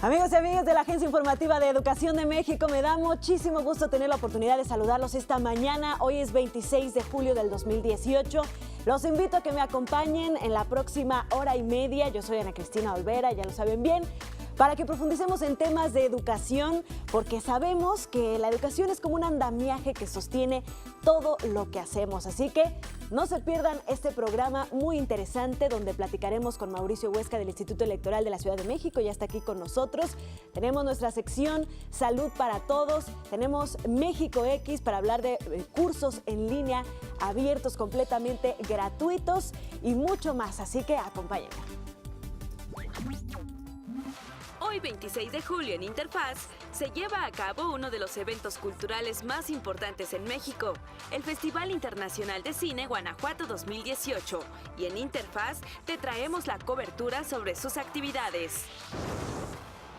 Amigos y amigas de la Agencia Informativa de Educación de México, me da muchísimo gusto tener la oportunidad de saludarlos esta mañana. Hoy es 26 de julio del 2018. Los invito a que me acompañen en la próxima hora y media. Yo soy Ana Cristina Olvera, ya lo saben bien, para que profundicemos en temas de educación, porque sabemos que la educación es como un andamiaje que sostiene todo lo que hacemos. Así que no se pierdan este programa muy interesante donde platicaremos con Mauricio Huesca del Instituto Electoral de la Ciudad de México. Ya está aquí con nosotros. Tenemos nuestra sección Salud para Todos. Tenemos México X para hablar de cursos en línea abiertos, completamente gratuitos y mucho más. Así que acompáñenme. Hoy, 26 de julio, en Interfaz, se lleva a cabo uno de los eventos culturales más importantes en México, el Festival Internacional de Cine Guanajuato 2018. Y en Interfaz te traemos la cobertura sobre sus actividades.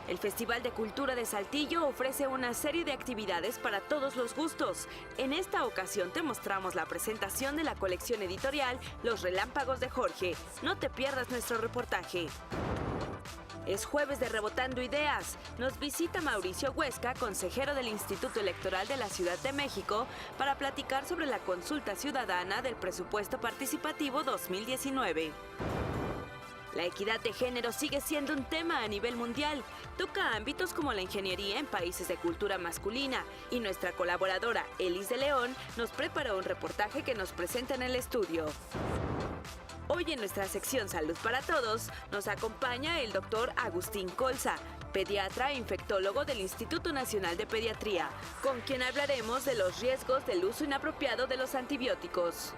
El Festival de Cultura de Saltillo ofrece una serie de actividades para todos los gustos. En esta ocasión te mostramos la presentación de la colección editorial Los Relámpagos de Jorge. No te pierdas nuestro reportaje. Es jueves de Rebotando Ideas. Nos visita Mauricio Huesca, consejero del Instituto Electoral de la Ciudad de México, para platicar sobre la consulta ciudadana del presupuesto participativo 2019. La equidad de género sigue siendo un tema a nivel mundial. Toca ámbitos como la ingeniería en países de cultura masculina. Y nuestra colaboradora, Elis de León, nos preparó un reportaje que nos presenta en el estudio. Hoy en nuestra sección Salud para Todos nos acompaña el doctor Agustín Colza, pediatra e infectólogo del Instituto Nacional de Pediatría, con quien hablaremos de los riesgos del uso inapropiado de los antibióticos.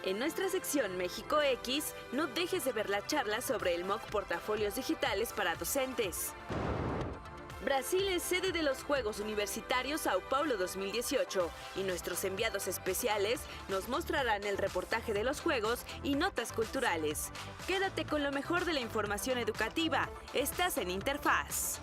En nuestra sección México X, no dejes de ver la charla sobre el MOOC Portafolios Digitales para Docentes. Brasil es sede de los Juegos Universitarios Sao Paulo 2018 y nuestros enviados especiales nos mostrarán el reportaje de los Juegos y notas culturales. Quédate con lo mejor de la información educativa. Estás en Interfaz.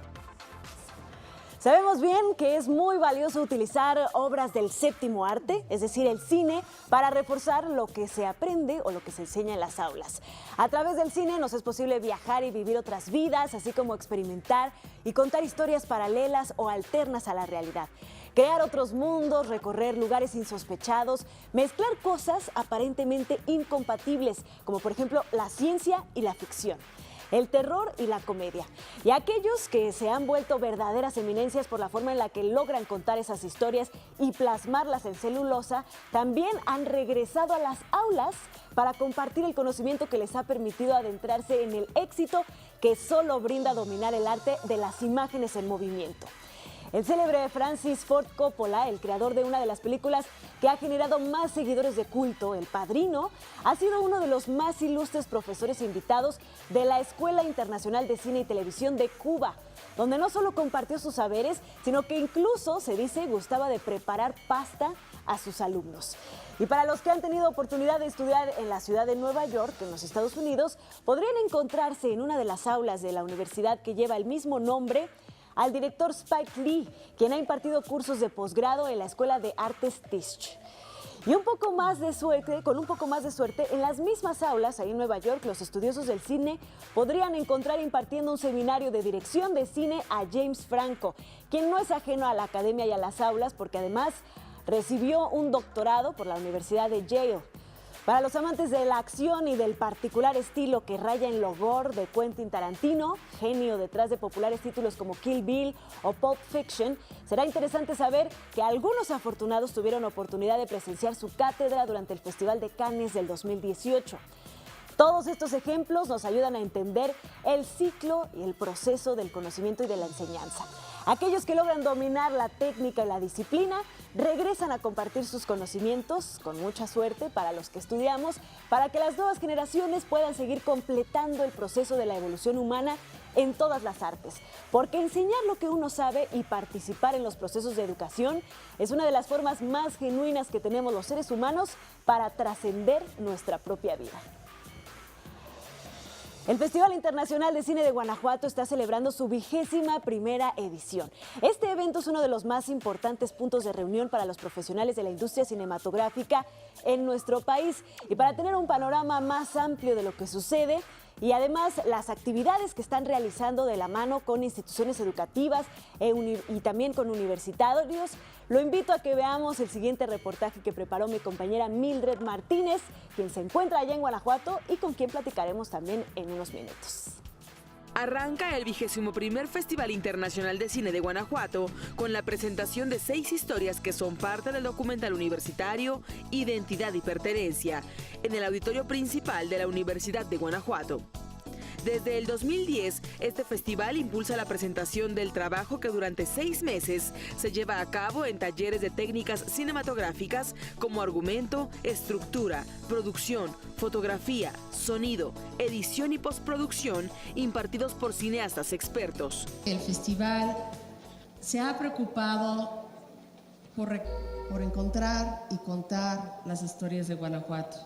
Sabemos bien que es muy valioso utilizar obras del séptimo arte, es decir, el cine, para reforzar lo que se aprende o lo que se enseña en las aulas. A través del cine nos es posible viajar y vivir otras vidas, así como experimentar y contar historias paralelas o alternas a la realidad. Crear otros mundos, recorrer lugares insospechados, mezclar cosas aparentemente incompatibles, como por ejemplo la ciencia y la ficción, el terror y la comedia. Y aquellos que se han vuelto verdaderas eminencias por la forma en la que logran contar esas historias y plasmarlas en celulosa, también han regresado a las aulas para compartir el conocimiento que les ha permitido adentrarse en el éxito que solo brinda dominar el arte de las imágenes en movimiento. El célebre Francis Ford Coppola, el creador de una de las películas que ha generado más seguidores de culto, El Padrino, ha sido uno de los más ilustres profesores invitados de la Escuela Internacional de Cine y Televisión de Cuba, donde no solo compartió sus saberes, sino que incluso, se dice, gustaba de preparar pasta a sus alumnos. Y para los que han tenido oportunidad de estudiar en la ciudad de Nueva York, en los Estados Unidos, podrían encontrarse en una de las aulas de la universidad que lleva el mismo nombre al director Spike Lee, quien ha impartido cursos de posgrado en la Escuela de Artes Tisch. Y con un poco más de suerte, en las mismas aulas, ahí en Nueva York, los estudiosos del cine podrían encontrar impartiendo un seminario de dirección de cine a James Franco, quien no es ajeno a la academia y a las aulas, porque además recibió un doctorado por la Universidad de Yale. Para los amantes de la acción y del particular estilo que raya en lo gore de Quentin Tarantino, genio detrás de populares títulos como Kill Bill o Pulp Fiction, será interesante saber que algunos afortunados tuvieron oportunidad de presenciar su cátedra durante el Festival de Cannes del 2018. Todos estos ejemplos nos ayudan a entender el ciclo y el proceso del conocimiento y de la enseñanza. Aquellos que logran dominar la técnica y la disciplina regresan a compartir sus conocimientos, con mucha suerte para los que estudiamos, para que las nuevas generaciones puedan seguir completando el proceso de la evolución humana en todas las artes. Porque enseñar lo que uno sabe y participar en los procesos de educación es una de las formas más genuinas que tenemos los seres humanos para trascender nuestra propia vida. El Festival Internacional de Cine de Guanajuato está celebrando su 21ª edición. Este evento es uno de los más importantes puntos de reunión para los profesionales de la industria cinematográfica en nuestro país. Y para tener un panorama más amplio de lo que sucede, y además las actividades que están realizando de la mano con instituciones educativas y también con universitarios. Lo invito a que veamos el siguiente reportaje que preparó mi compañera Mildred Martínez, quien se encuentra allá en Guanajuato y con quien platicaremos también en unos minutos. Arranca el 21º Festival Internacional de Cine de Guanajuato con la presentación de 6 historias que son parte del documental universitario Identidad y Pertenencia en el auditorio principal de la Universidad de Guanajuato. Desde el 2010, este festival impulsa la presentación del trabajo que durante 6 meses se lleva a cabo en talleres de técnicas cinematográficas como argumento, estructura, producción, fotografía, sonido, edición y postproducción, impartidos por cineastas expertos. El festival se ha preocupado por encontrar y contar las historias de Guanajuato.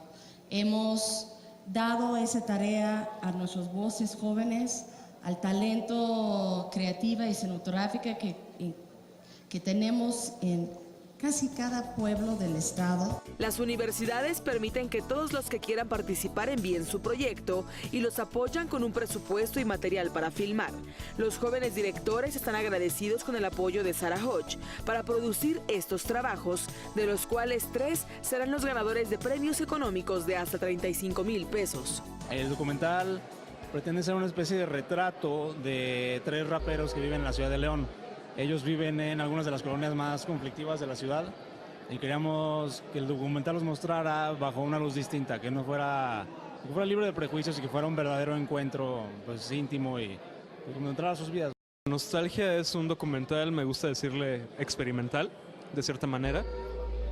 Hemos dado esa tarea a nuestras voces jóvenes, al talento creativa y cinematográfica que tenemos en casi cada pueblo del estado. Las universidades permiten que todos los que quieran participar envíen su proyecto y los apoyan con un presupuesto y material para filmar. Los jóvenes directores están agradecidos con el apoyo de Sara Hodge para producir estos trabajos, de los cuales 3 serán los ganadores de premios económicos de hasta 35,000 pesos. El documental pretende ser una especie de retrato de 3 raperos que viven en la ciudad de León. Ellos viven en algunas de las colonias más conflictivas de la ciudad y queríamos que el documental los mostrara bajo una luz distinta, que fuera libre de prejuicios y que fuera un verdadero encuentro pues, íntimo y documentar sus vidas. Nostalgia es un documental, me gusta decirle experimental, de cierta manera,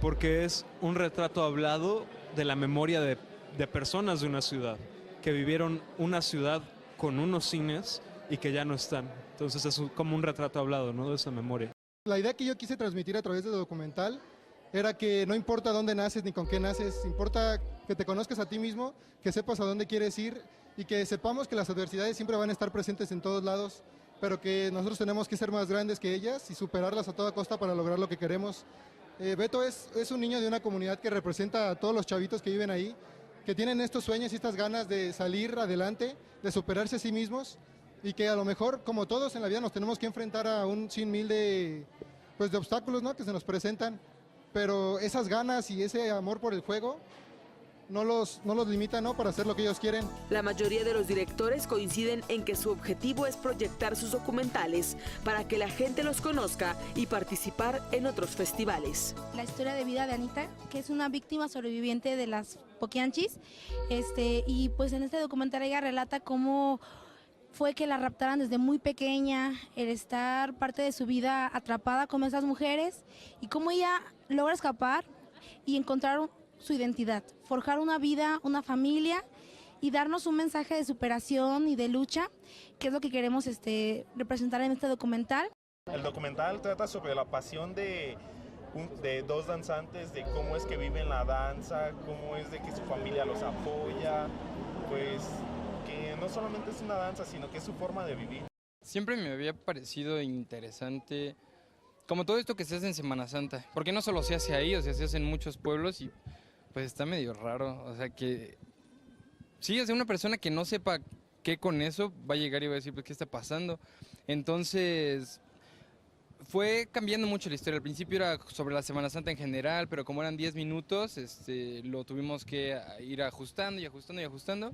porque es un retrato hablado de la memoria de personas de una ciudad, que vivieron una ciudad con unos cines y que ya no están. Entonces es como un retrato hablado, ¿no?, de esa memoria. La idea que yo quise transmitir a través del documental era que no importa dónde naces ni con qué naces, importa que te conozcas a ti mismo, que sepas a dónde quieres ir y que sepamos que las adversidades siempre van a estar presentes en todos lados, pero que nosotros tenemos que ser más grandes que ellas y superarlas a toda costa para lograr lo que queremos. Beto es un niño de una comunidad que representa a todos los chavitos que viven ahí, que tienen estos sueños y estas ganas de salir adelante, de superarse a sí mismos, y que a lo mejor, como todos en la vida, nos tenemos que enfrentar a un sinfín de obstáculos, ¿no?, que se nos presentan, pero esas ganas y ese amor por el juego no los limitan, ¿no?, para hacer lo que ellos quieren. La mayoría de los directores coinciden en que su objetivo es proyectar sus documentales para que la gente los conozca y participar en otros festivales. La historia de vida de Anita, que es una víctima sobreviviente de las Poquianchis, y pues en este documental ella relata cómo fue que la raptaran desde muy pequeña, el estar parte de su vida atrapada con esas mujeres y cómo ella logra escapar y encontrar su identidad, forjar una vida, una familia y darnos un mensaje de superación y de lucha, que es lo que queremos representar en este documental. El documental trata sobre la pasión de 2 danzantes, de cómo es que viven la danza, cómo es de que su familia los apoya, pues que no solamente es una danza, sino que es su forma de vivir. Siempre me había parecido interesante como todo esto que se hace en Semana Santa, porque no solo se hace ahí, o sea, se hace en muchos pueblos y pues está medio raro, o sea que sí, o sea, una persona que no sepa qué con eso va a llegar y va a decir, pues, ¿qué está pasando? Entonces fue cambiando mucho la historia. Al principio era sobre la Semana Santa en general, pero como eran 10 minutos, lo tuvimos que ir ajustando y ajustando y ajustando,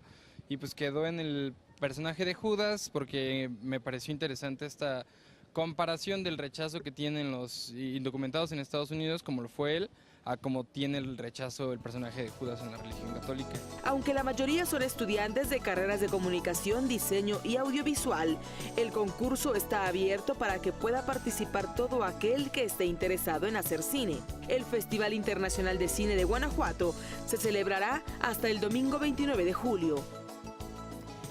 y pues quedó en el personaje de Judas, porque me pareció interesante esta comparación del rechazo que tienen los indocumentados en Estados Unidos, como lo fue él, a cómo tiene el rechazo el personaje de Judas en la religión católica. Aunque la mayoría son estudiantes de carreras de comunicación, diseño y audiovisual, el concurso está abierto para que pueda participar todo aquel que esté interesado en hacer cine. El Festival Internacional de Cine de Guanajuato se celebrará hasta el domingo 29 de julio.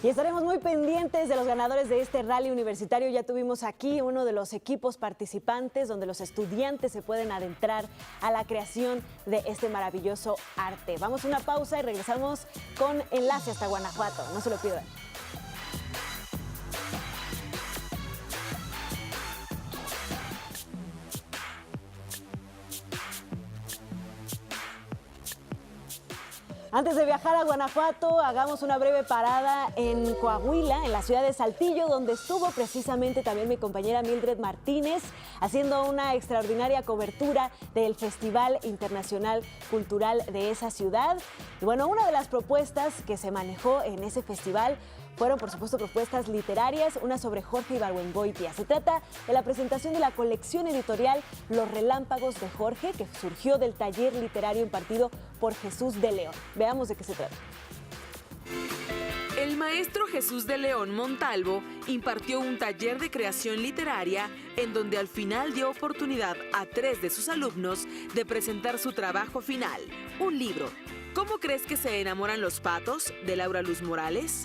Y estaremos muy pendientes de los ganadores de este rally universitario. Ya tuvimos aquí uno de los equipos participantes donde los estudiantes se pueden adentrar a la creación de este maravilloso arte. Vamos a una pausa y regresamos con enlace hasta Guanajuato. No se lo pierdan. Antes de viajar a Guanajuato, hagamos una breve parada en Coahuila, en la ciudad de Saltillo, donde estuvo precisamente también mi compañera Mildred Martínez, haciendo una extraordinaria cobertura del Festival Internacional Cultural de esa ciudad. Y bueno, una de las propuestas que se manejó en ese festival fueron, por supuesto, propuestas literarias, una sobre Jorge Ibargüengoitia. Se trata de la presentación de la colección editorial Los Relámpagos de Jorge, que surgió del taller literario impartido por Jesús de León. Veamos de qué se trata. El maestro Jesús de León Montalvo impartió un taller de creación literaria en donde al final dio oportunidad a 3 de sus alumnos de presentar su trabajo final, un libro. ¿Cómo crees que se enamoran los patos?, de Laura Luz Morales.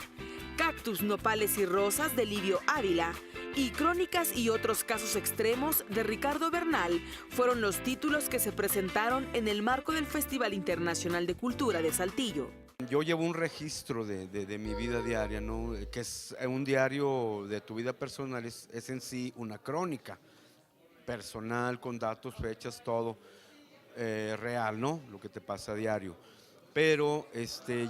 Cactus, nopales y rosas, de Livio Ávila, y Crónicas y otros casos extremos, de Ricardo Bernal, fueron los títulos que se presentaron en el marco del Festival Internacional de Cultura de Saltillo. Yo llevo un registro de mi vida diaria, ¿no? Que es un diario de tu vida personal, es en sí una crónica personal, con datos, fechas, todo real, ¿no? Lo que te pasa a diario. Pero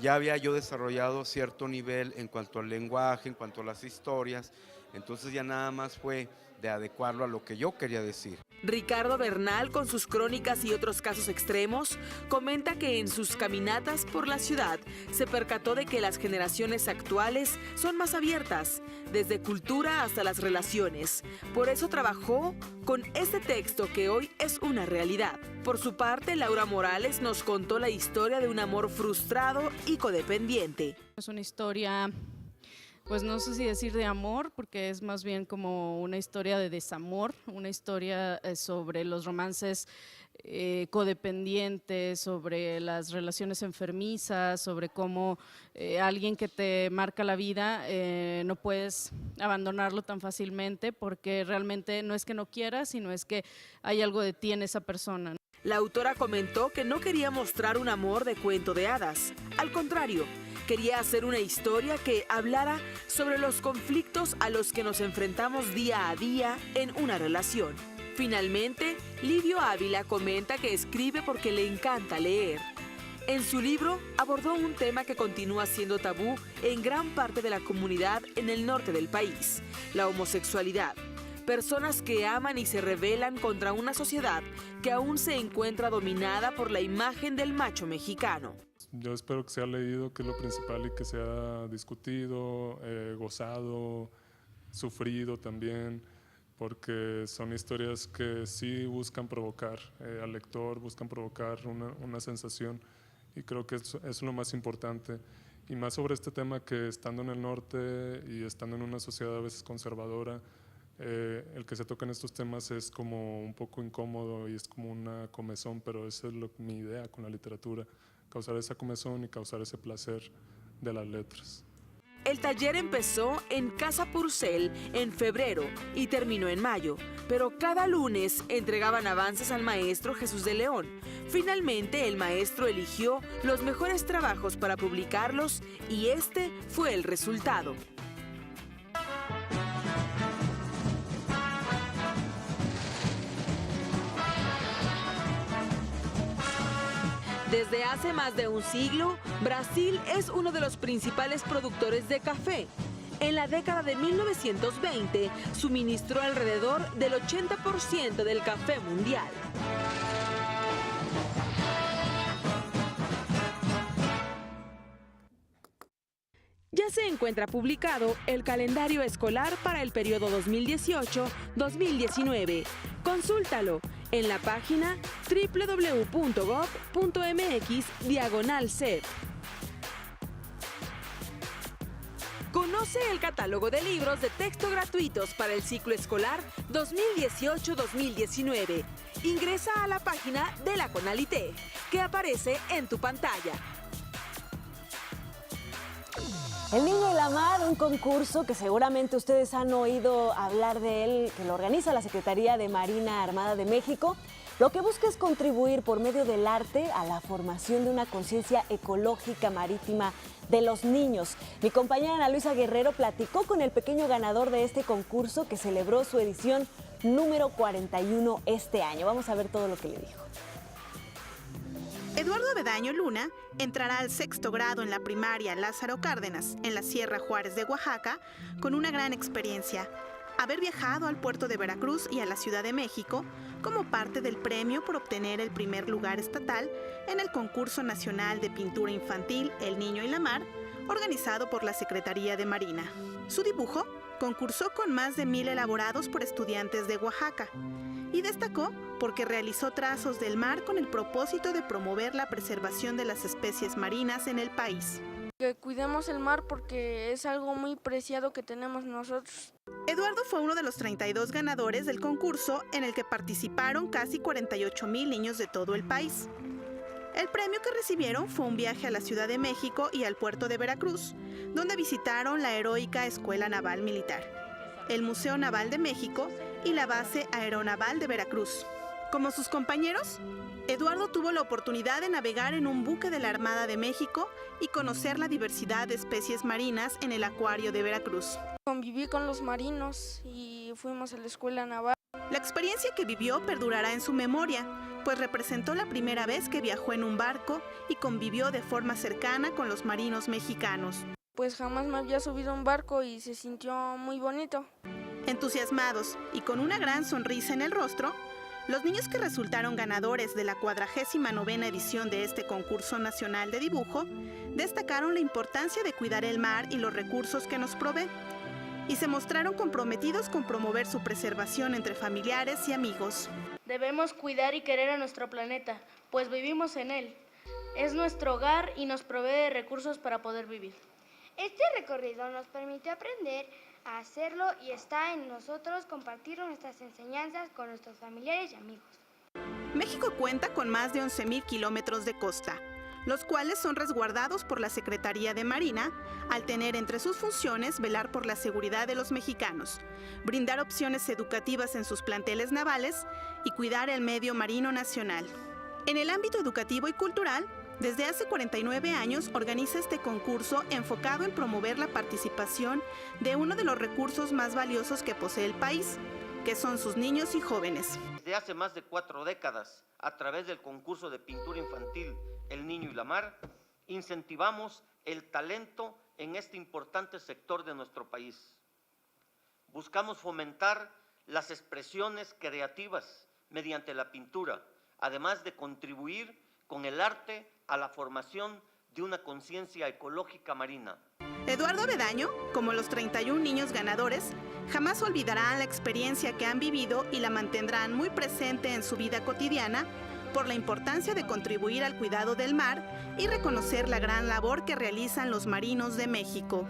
ya había yo desarrollado cierto nivel en cuanto al lenguaje, en cuanto a las historias, entonces ya nada más fue de adecuarlo a lo que yo quería decir. Ricardo Bernal, con sus crónicas y otros casos extremos, comenta que en sus caminatas por la ciudad se percató de que las generaciones actuales son más abiertas, desde cultura hasta las relaciones. Por eso trabajó con este texto que hoy es una realidad. Por su parte, Laura Morales nos contó la historia de un amor frustrado y codependiente. Es una historia, pues no sé si decir de amor, porque es más bien como una historia de desamor, una historia sobre los romances codependientes, sobre las relaciones enfermizas, sobre cómo alguien que te marca la vida no puedes abandonarlo tan fácilmente, porque realmente no es que no quieras, sino es que hay algo de ti en esa persona. La autora comentó que no quería mostrar un amor de cuento de hadas. Al contrario, quería hacer una historia que hablara sobre los conflictos a los que nos enfrentamos día a día en una relación. Finalmente, Livio Ávila comenta que escribe porque le encanta leer. En su libro abordó un tema que continúa siendo tabú en gran parte de la comunidad en el norte del país: la homosexualidad. Personas que aman y se rebelan contra una sociedad que aún se encuentra dominada por la imagen del macho mexicano. Yo espero que sea leído, que es lo principal, y que sea discutido, gozado, sufrido también, porque son historias que sí buscan provocar al lector, buscan provocar una sensación, y creo que eso es lo más importante. Y más sobre este tema, que estando en el norte y estando en una sociedad a veces conservadora, el que se toquen estos temas es como un poco incómodo y es como una comezón, pero esa es mi idea con la literatura: causar esa comezón y causar ese placer de las letras. El taller empezó en Casa Purcell en febrero y terminó en mayo, pero cada lunes entregaban avances al maestro Jesús de León. Finalmente, el maestro eligió los mejores trabajos para publicarlos y este fue el resultado. Desde hace más de un siglo, Brasil es uno de los principales productores de café. En la década de 1920, suministró alrededor del 80% del café mundial. Ya se encuentra publicado el calendario escolar para el periodo 2018-2019. Consúltalo en la página www.gov.mx/SED. Conoce el catálogo de libros de texto gratuitos para el ciclo escolar 2018-2019. Ingresa a la página de la Conalité, que aparece en tu pantalla. El Niño y la Mar, un concurso que seguramente ustedes han oído hablar de él, que lo organiza la Secretaría de Marina Armada de México. Lo que busca es contribuir por medio del arte a la formación de una conciencia ecológica marítima de los niños. Mi compañera Ana Luisa Guerrero platicó con el pequeño ganador de este concurso, que celebró su edición número 41 este año. Vamos a ver todo lo que le dijo. Eduardo Avedaño Luna entrará al 6º grado en la primaria Lázaro Cárdenas, en la Sierra Juárez de Oaxaca, con una gran experiencia. Haber viajado al puerto de Veracruz y a la Ciudad de México como parte del premio por obtener el primer lugar estatal en el Concurso Nacional de Pintura Infantil El Niño y la Mar, organizado por la Secretaría de Marina. Su dibujo concursó con más de 1000 elaborados por estudiantes de Oaxaca y destacó porque realizó trazos del mar con el propósito de promover la preservación de las especies marinas en el país. Que cuidemos el mar porque es algo muy preciado que tenemos nosotros. Eduardo fue uno de los 32 ganadores del concurso en el que participaron casi 48,000 niños de todo el país. El premio que recibieron fue un viaje a la Ciudad de México y al puerto de Veracruz, donde visitaron la heroica Escuela Naval Militar, el Museo Naval de México y la Base Aeronaval de Veracruz. Como sus compañeros, Eduardo tuvo la oportunidad de navegar en un buque de la Armada de México y conocer la diversidad de especies marinas en el acuario de Veracruz. Conviví con los marinos y fuimos a la escuela naval. La experiencia que vivió perdurará en su memoria, pues representó la primera vez que viajó en un barco y convivió de forma cercana con los marinos mexicanos. Pues jamás me había subido a un barco y se sintió muy bonito. Entusiasmados y con una gran sonrisa en el rostro, los niños que resultaron ganadores de la 49ª edición de este concurso nacional de dibujo destacaron la importancia de cuidar el mar y los recursos que nos provee, y se mostraron comprometidos con promover su preservación entre familiares y amigos. Debemos cuidar y querer a nuestro planeta, pues vivimos en él. Es nuestro hogar y nos provee de recursos para poder vivir. Este recorrido nos permite aprender a hacerlo y está en nosotros compartir nuestras enseñanzas con nuestros familiares y amigos. México cuenta con más de 11,000 kilómetros de costa, los cuales son resguardados por la Secretaría de Marina, al tener entre sus funciones velar por la seguridad de los mexicanos, brindar opciones educativas en sus planteles navales y cuidar el medio marino nacional. En el ámbito educativo y cultural, desde hace 49 años organiza este concurso enfocado en promover la participación de uno de los recursos más valiosos que posee el país, que son sus niños y jóvenes. Desde hace más de 4 décadas, a través del concurso de pintura infantil El Niño y la Mar, incentivamos el talento en este importante sector de nuestro país. Buscamos fomentar las expresiones creativas mediante la pintura, además de contribuir con el arte a la formación de una conciencia ecológica marina. Eduardo Avedaño, como los 31 niños ganadores, jamás olvidarán la experiencia que han vivido y la mantendrán muy presente en su vida cotidiana por la importancia de contribuir al cuidado del mar y reconocer la gran labor que realizan los marinos de México.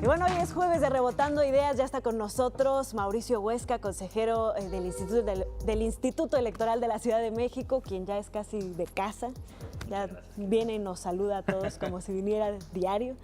Y bueno, hoy es jueves de Rebotando Ideas, ya está con nosotros Mauricio Huesca, consejero del Instituto Electoral de la Ciudad de México, quien ya es casi de casa, ya viene y nos saluda a todos como si viniera diario.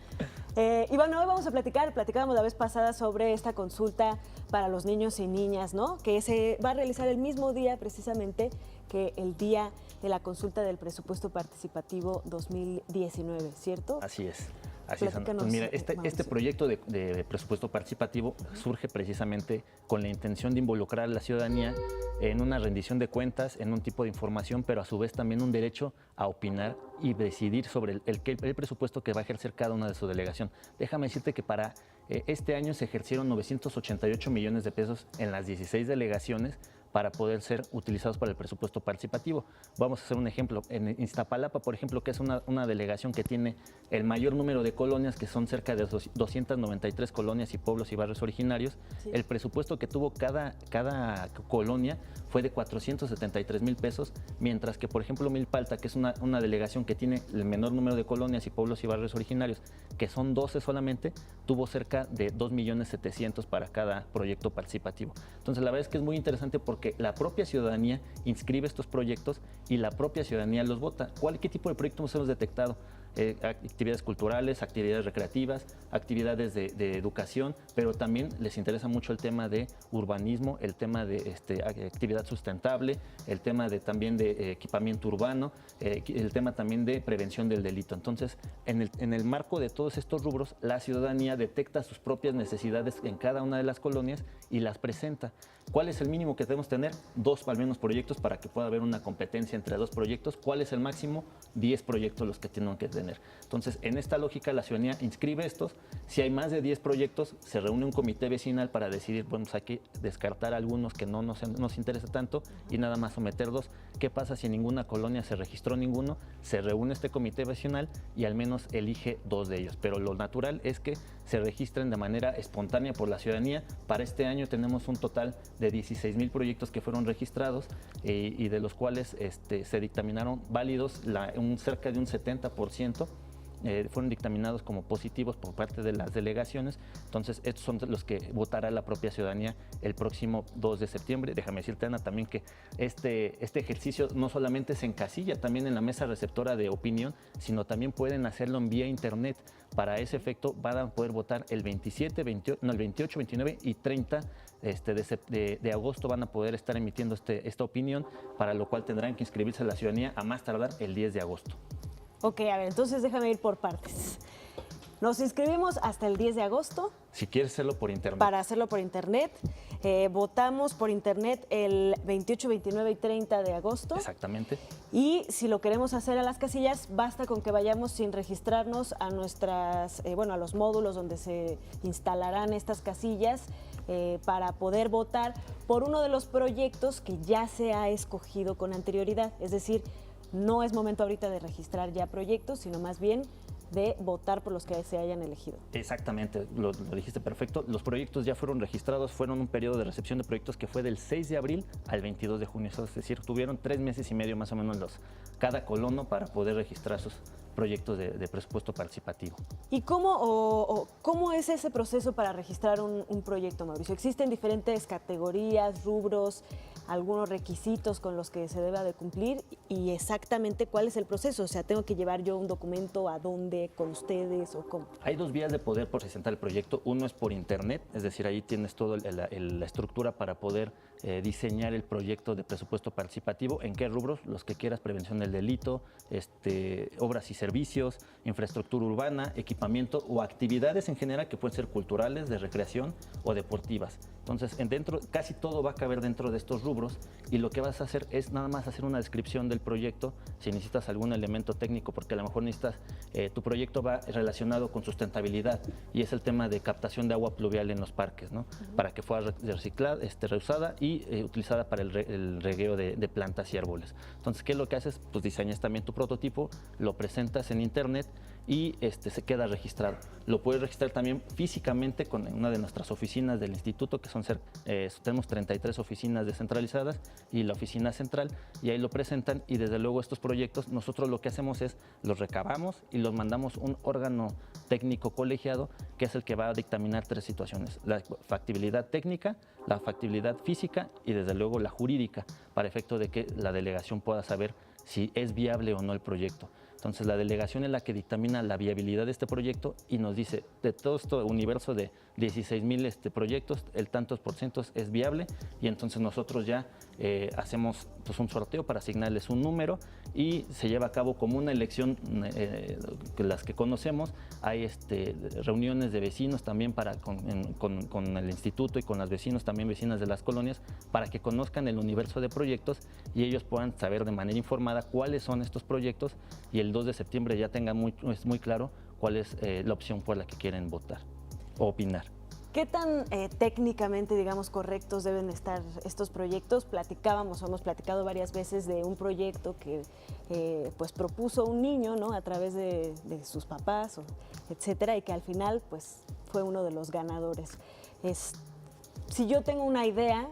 Y bueno, hoy vamos a platicábamos la vez pasada sobre esta consulta para los niños y niñas, ¿no? Que se va a realizar el mismo día precisamente que el día de la consulta del presupuesto participativo 2019, ¿cierto? Así es. Así es, pues mira, este proyecto de presupuesto participativo surge precisamente con la intención de involucrar a la ciudadanía en una rendición de cuentas, en un tipo de información, pero a su vez también un derecho a opinar y decidir sobre el presupuesto que va a ejercer cada una de su delegación. Déjame decirte que para este año se ejercieron 988 millones de pesos en las 16 delegaciones para poder ser utilizados para el presupuesto participativo. Vamos a hacer un ejemplo. En Iztapalapa, por ejemplo, que es una delegación que tiene el mayor número de colonias, que son cerca de 293 colonias y pueblos y barrios originarios, sí. El presupuesto que tuvo cada colonia fue de 473,000 pesos, mientras que, por ejemplo, Milpalta, que es una delegación que tiene el menor número de colonias y pueblos y barrios originarios, que son 12 solamente, tuvo cerca de 2,700,000 para cada proyecto participativo. Entonces, la verdad es que es muy interesante porque la propia ciudadanía inscribe estos proyectos y la propia ciudadanía los vota. ¿Qué tipo de proyectos hemos detectado? actividades culturales, actividades recreativas, actividades de educación, pero también les interesa mucho el tema de urbanismo, el tema de actividad sustentable, el tema también de equipamiento urbano, el tema también de prevención del delito. Entonces, en el marco de todos estos rubros, la ciudadanía detecta sus propias necesidades en cada una de las colonias y las presenta. ¿Cuál es el mínimo que debemos tener? 2 al menos proyectos para que pueda haber una competencia entre 2 proyectos. ¿Cuál es el máximo? 10 proyectos los que tienen que tener. Entonces, en esta lógica, la ciudadanía inscribe estos. Si hay más de 10 proyectos, se reúne un comité vecinal para decidir, bueno, pues hay que descartar algunos que no nos interesa tanto y nada más someter 2. ¿Qué pasa si en ninguna colonia se registró ninguno? Se reúne este comité vecinal y al menos elige 2 de ellos. Pero lo natural es que se registren de manera espontánea por la ciudadanía. Para este año tenemos un total de 16,000 proyectos que fueron registrados y de los cuales se dictaminaron válidos cerca de un 70%. Fueron dictaminados como positivos por parte de las delegaciones. Entonces, estos son los que votará la propia ciudadanía el próximo 2 de septiembre. Déjame decirte, Ana, también que este ejercicio no solamente se encasilla también en la mesa receptora de opinión, sino también pueden hacerlo en vía internet. Para ese efecto van a poder votar el 28, 29 y 30 de agosto van a poder estar emitiendo esta opinión, para lo cual tendrán que inscribirse a la ciudadanía a más tardar el 10 de agosto. Ok, a ver, entonces déjame ir por partes. Nos inscribimos hasta el 10 de agosto. Si quieres hacerlo por internet. Para hacerlo por internet. Votamos por internet el 28, 29 y 30 de agosto. Exactamente. Y si lo queremos hacer a las casillas, basta con que vayamos sin registrarnos a a los módulos donde se instalarán estas casillas para poder votar por uno de los proyectos que ya se ha escogido con anterioridad. Es decir, no es momento ahorita de registrar ya proyectos, sino más bien de votar por los que se hayan elegido. Exactamente, lo dijiste perfecto. Los proyectos ya fueron registrados, fueron un periodo de recepción de proyectos que fue del 6 de abril al 22 de junio. Es decir, tuvieron 3 meses y medio más o menos cada colono para poder registrar sus proyectos de presupuesto participativo. ¿Y cómo es ese proceso para registrar un proyecto, Mauricio? ¿Existen diferentes categorías, rubros, algunos requisitos con los que se deba de cumplir? ¿Y exactamente cuál es el proceso? O sea, ¿tengo que llevar yo un documento a dónde, con ustedes o cómo? Hay 2 vías de poder presentar el proyecto. Uno es por internet, es decir, ahí tienes toda la estructura para poder diseñar el proyecto de presupuesto participativo. ¿En qué rubros? Los que quieras: prevención del delito, obras y servicios, infraestructura urbana, equipamiento o actividades en general que pueden ser culturales, de recreación o deportivas. Entonces, casi todo va a caber dentro de estos rubros, y lo que vas a hacer es nada más hacer una descripción del proyecto. Si necesitas algún elemento técnico, porque a lo mejor necesitas, tu proyecto va relacionado con sustentabilidad y es el tema de captación de agua pluvial en los parques, ¿no? Para que fuera reciclada, reusada y utilizada para el regueo de plantas y árboles. Entonces, ¿qué es lo que haces? Pues diseñas también tu prototipo, lo presentas en internet y se queda registrado. Lo puedes registrar también físicamente con una de nuestras oficinas del instituto, que tenemos 33 oficinas descentralizadas y la oficina central, y ahí lo presentan, y desde luego estos proyectos nosotros lo que hacemos es los recabamos y los mandamos a un órgano técnico colegiado, que es el que va a dictaminar 3 situaciones: la factibilidad técnica, la factibilidad física y desde luego la jurídica, para efecto de que la delegación pueda saber si es viable o no el proyecto. Entonces, la delegación es la que dictamina la viabilidad de este proyecto y nos dice, de todo este universo de 16,000 proyectos, el tantos por ciento es viable, y entonces nosotros ya hacemos un sorteo para asignarles un número y se lleva a cabo como una elección, las que conocemos. Hay reuniones de vecinos también con el instituto y con las vecinos, también vecinas de las colonias, para que conozcan el universo de proyectos y ellos puedan saber de manera informada cuáles son estos proyectos, y el 2 de septiembre ya tengan muy claro cuál es la opción por la que quieren votar o opinar. ¿Qué tan técnicamente, digamos, correctos deben estar estos proyectos? Hemos platicado varias veces de un proyecto que pues propuso un niño, ¿no?, a través de sus papás, etcétera, y que al final pues fue uno de los ganadores. Si yo tengo una idea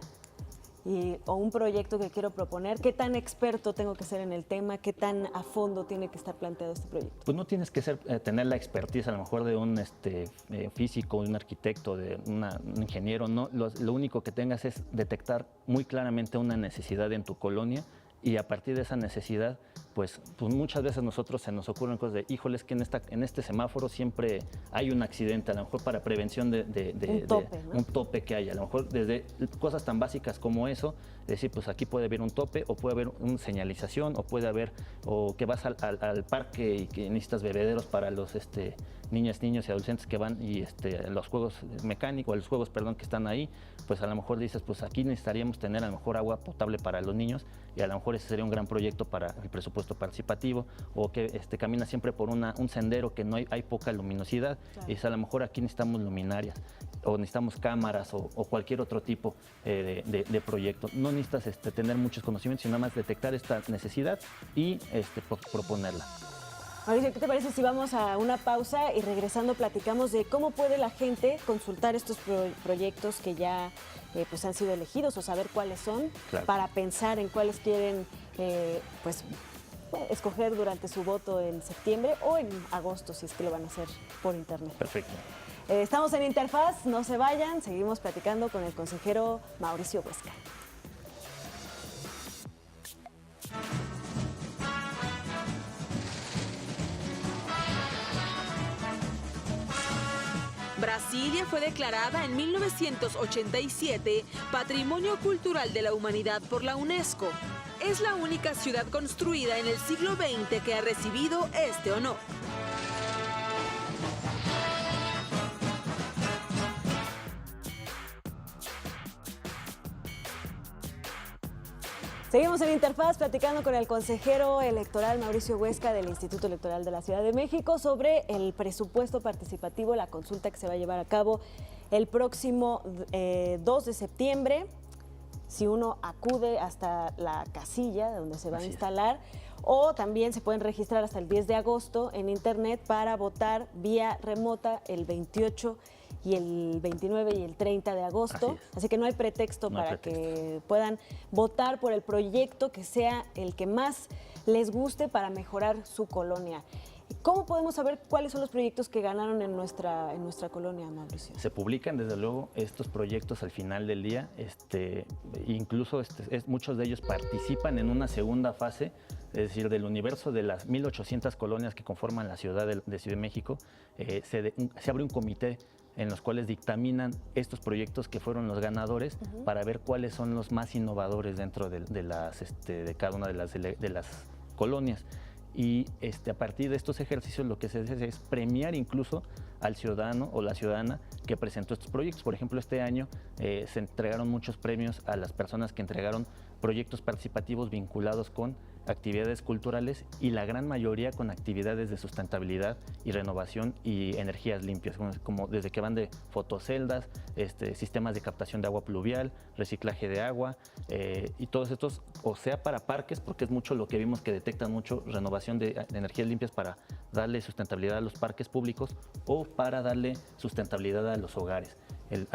o un proyecto que quiero proponer, ¿qué tan experto tengo que ser en el tema? ¿Qué tan a fondo tiene que estar planteado este proyecto? Pues no tienes que tener la expertise a lo mejor de un físico, de un arquitecto, de un ingeniero, no. Lo único que tengas es detectar muy claramente una necesidad en tu colonia, y a partir de esa necesidad pues muchas veces nosotros se nos ocurren cosas de, híjole, es que en este semáforo siempre hay un accidente, a lo mejor para prevención ¿no? Un tope que haya, a lo mejor desde cosas tan básicas como eso, decir, pues aquí puede haber un tope, o puede haber una señalización, o puede haber, o que vas al parque y que necesitas bebederos para los niños y adolescentes que van y los juegos mecánicos, los juegos, perdón, que están ahí, pues a lo mejor dices, pues aquí necesitaríamos tener a lo mejor agua potable para los niños, y a lo mejor ese sería un gran proyecto para el presupuesto participativo, o que camina siempre por un sendero que no hay poca luminosidad, claro. Y a lo mejor aquí necesitamos luminarias, o necesitamos cámaras, o cualquier otro tipo de proyecto. No necesitas tener muchos conocimientos, sino nada más detectar esta necesidad y proponerla. Mauricio, ¿qué te parece si vamos a una pausa y regresando platicamos de cómo puede la gente consultar estos proyectos que ya pues han sido elegidos, o saber cuáles son, claro, para pensar en cuáles quieren pues escoger durante su voto en septiembre o en agosto, si es que lo van a hacer por internet? Perfecto. Estamos en Interfaz, no se vayan, seguimos platicando con el consejero Mauricio Huesca. Brasilia fue declarada en 1987 Patrimonio Cultural de la Humanidad por la UNESCO. Es la única ciudad construida en el siglo XX que ha recibido este honor. Seguimos en Interfaz platicando con el consejero electoral Mauricio Huesca del Instituto Electoral de la Ciudad de México sobre el presupuesto participativo, la consulta que se va a llevar a cabo el próximo 2 de septiembre. Si uno acude hasta la casilla donde se va a instalar, o también se pueden registrar hasta el 10 de agosto en internet para votar vía remota el 28 y el 29 y el 30 de agosto. Así que no hay pretexto para que puedan votar por el proyecto que sea el que más les guste para mejorar su colonia. ¿Cómo podemos saber cuáles son los proyectos que ganaron en nuestra colonia, Mauricio? Se publican, desde luego, estos proyectos al final del día. Incluso muchos de ellos participan en una segunda fase, es decir, del universo de las 1,800 colonias que conforman la ciudad de Ciudad de México. Se abre un comité en los cuales dictaminan estos proyectos que fueron los ganadores, para ver cuáles son los más innovadores dentro de cada una de las colonias. Y a partir de estos ejercicios lo que se hace es premiar incluso al ciudadano o la ciudadana que presentó estos proyectos. Por ejemplo, este año se entregaron muchos premios a las personas que entregaron proyectos participativos vinculados con actividades culturales, y la gran mayoría con actividades de sustentabilidad y renovación y energías limpias, como desde que van de fotoceldas, sistemas de captación de agua pluvial, reciclaje de agua, y todos estos, o sea, para parques, porque es mucho lo que vimos que detectan mucho, renovación de energías limpias para darle sustentabilidad a los parques públicos o para darle sustentabilidad a los hogares.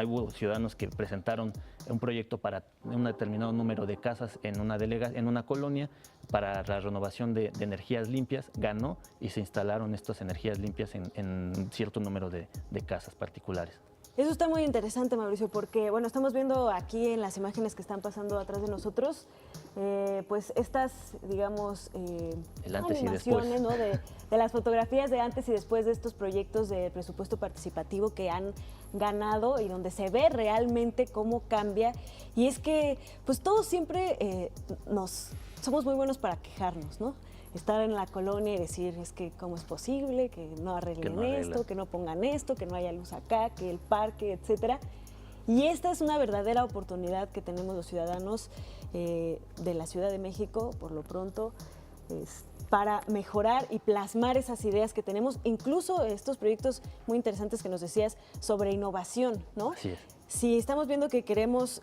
Hubo ciudadanos que presentaron un proyecto para un determinado número de casas en una colonia para la renovación de energías limpias, ganó y se instalaron estas energías limpias en cierto número de casas particulares. Eso está muy interesante, Mauricio, porque bueno, estamos viendo aquí en las imágenes que están pasando atrás de nosotros, pues estas, digamos, el antes animaciones, y después, ¿no? de las fotografías de antes y después de estos proyectos de presupuesto participativo que han ganado y donde se ve realmente cómo cambia. Y es que, pues todos siempre somos muy buenos para quejarnos, ¿no? Estar en la colonia y decir, es que cómo es posible que no arreglen esto, que no pongan esto, que no haya luz acá, que el parque, etcétera. Y esta es una verdadera oportunidad que tenemos los ciudadanos de la Ciudad de México, por lo pronto, para mejorar y plasmar esas ideas que tenemos, incluso estos proyectos muy interesantes que nos decías sobre innovación, ¿no? Así es. Si estamos viendo que queremos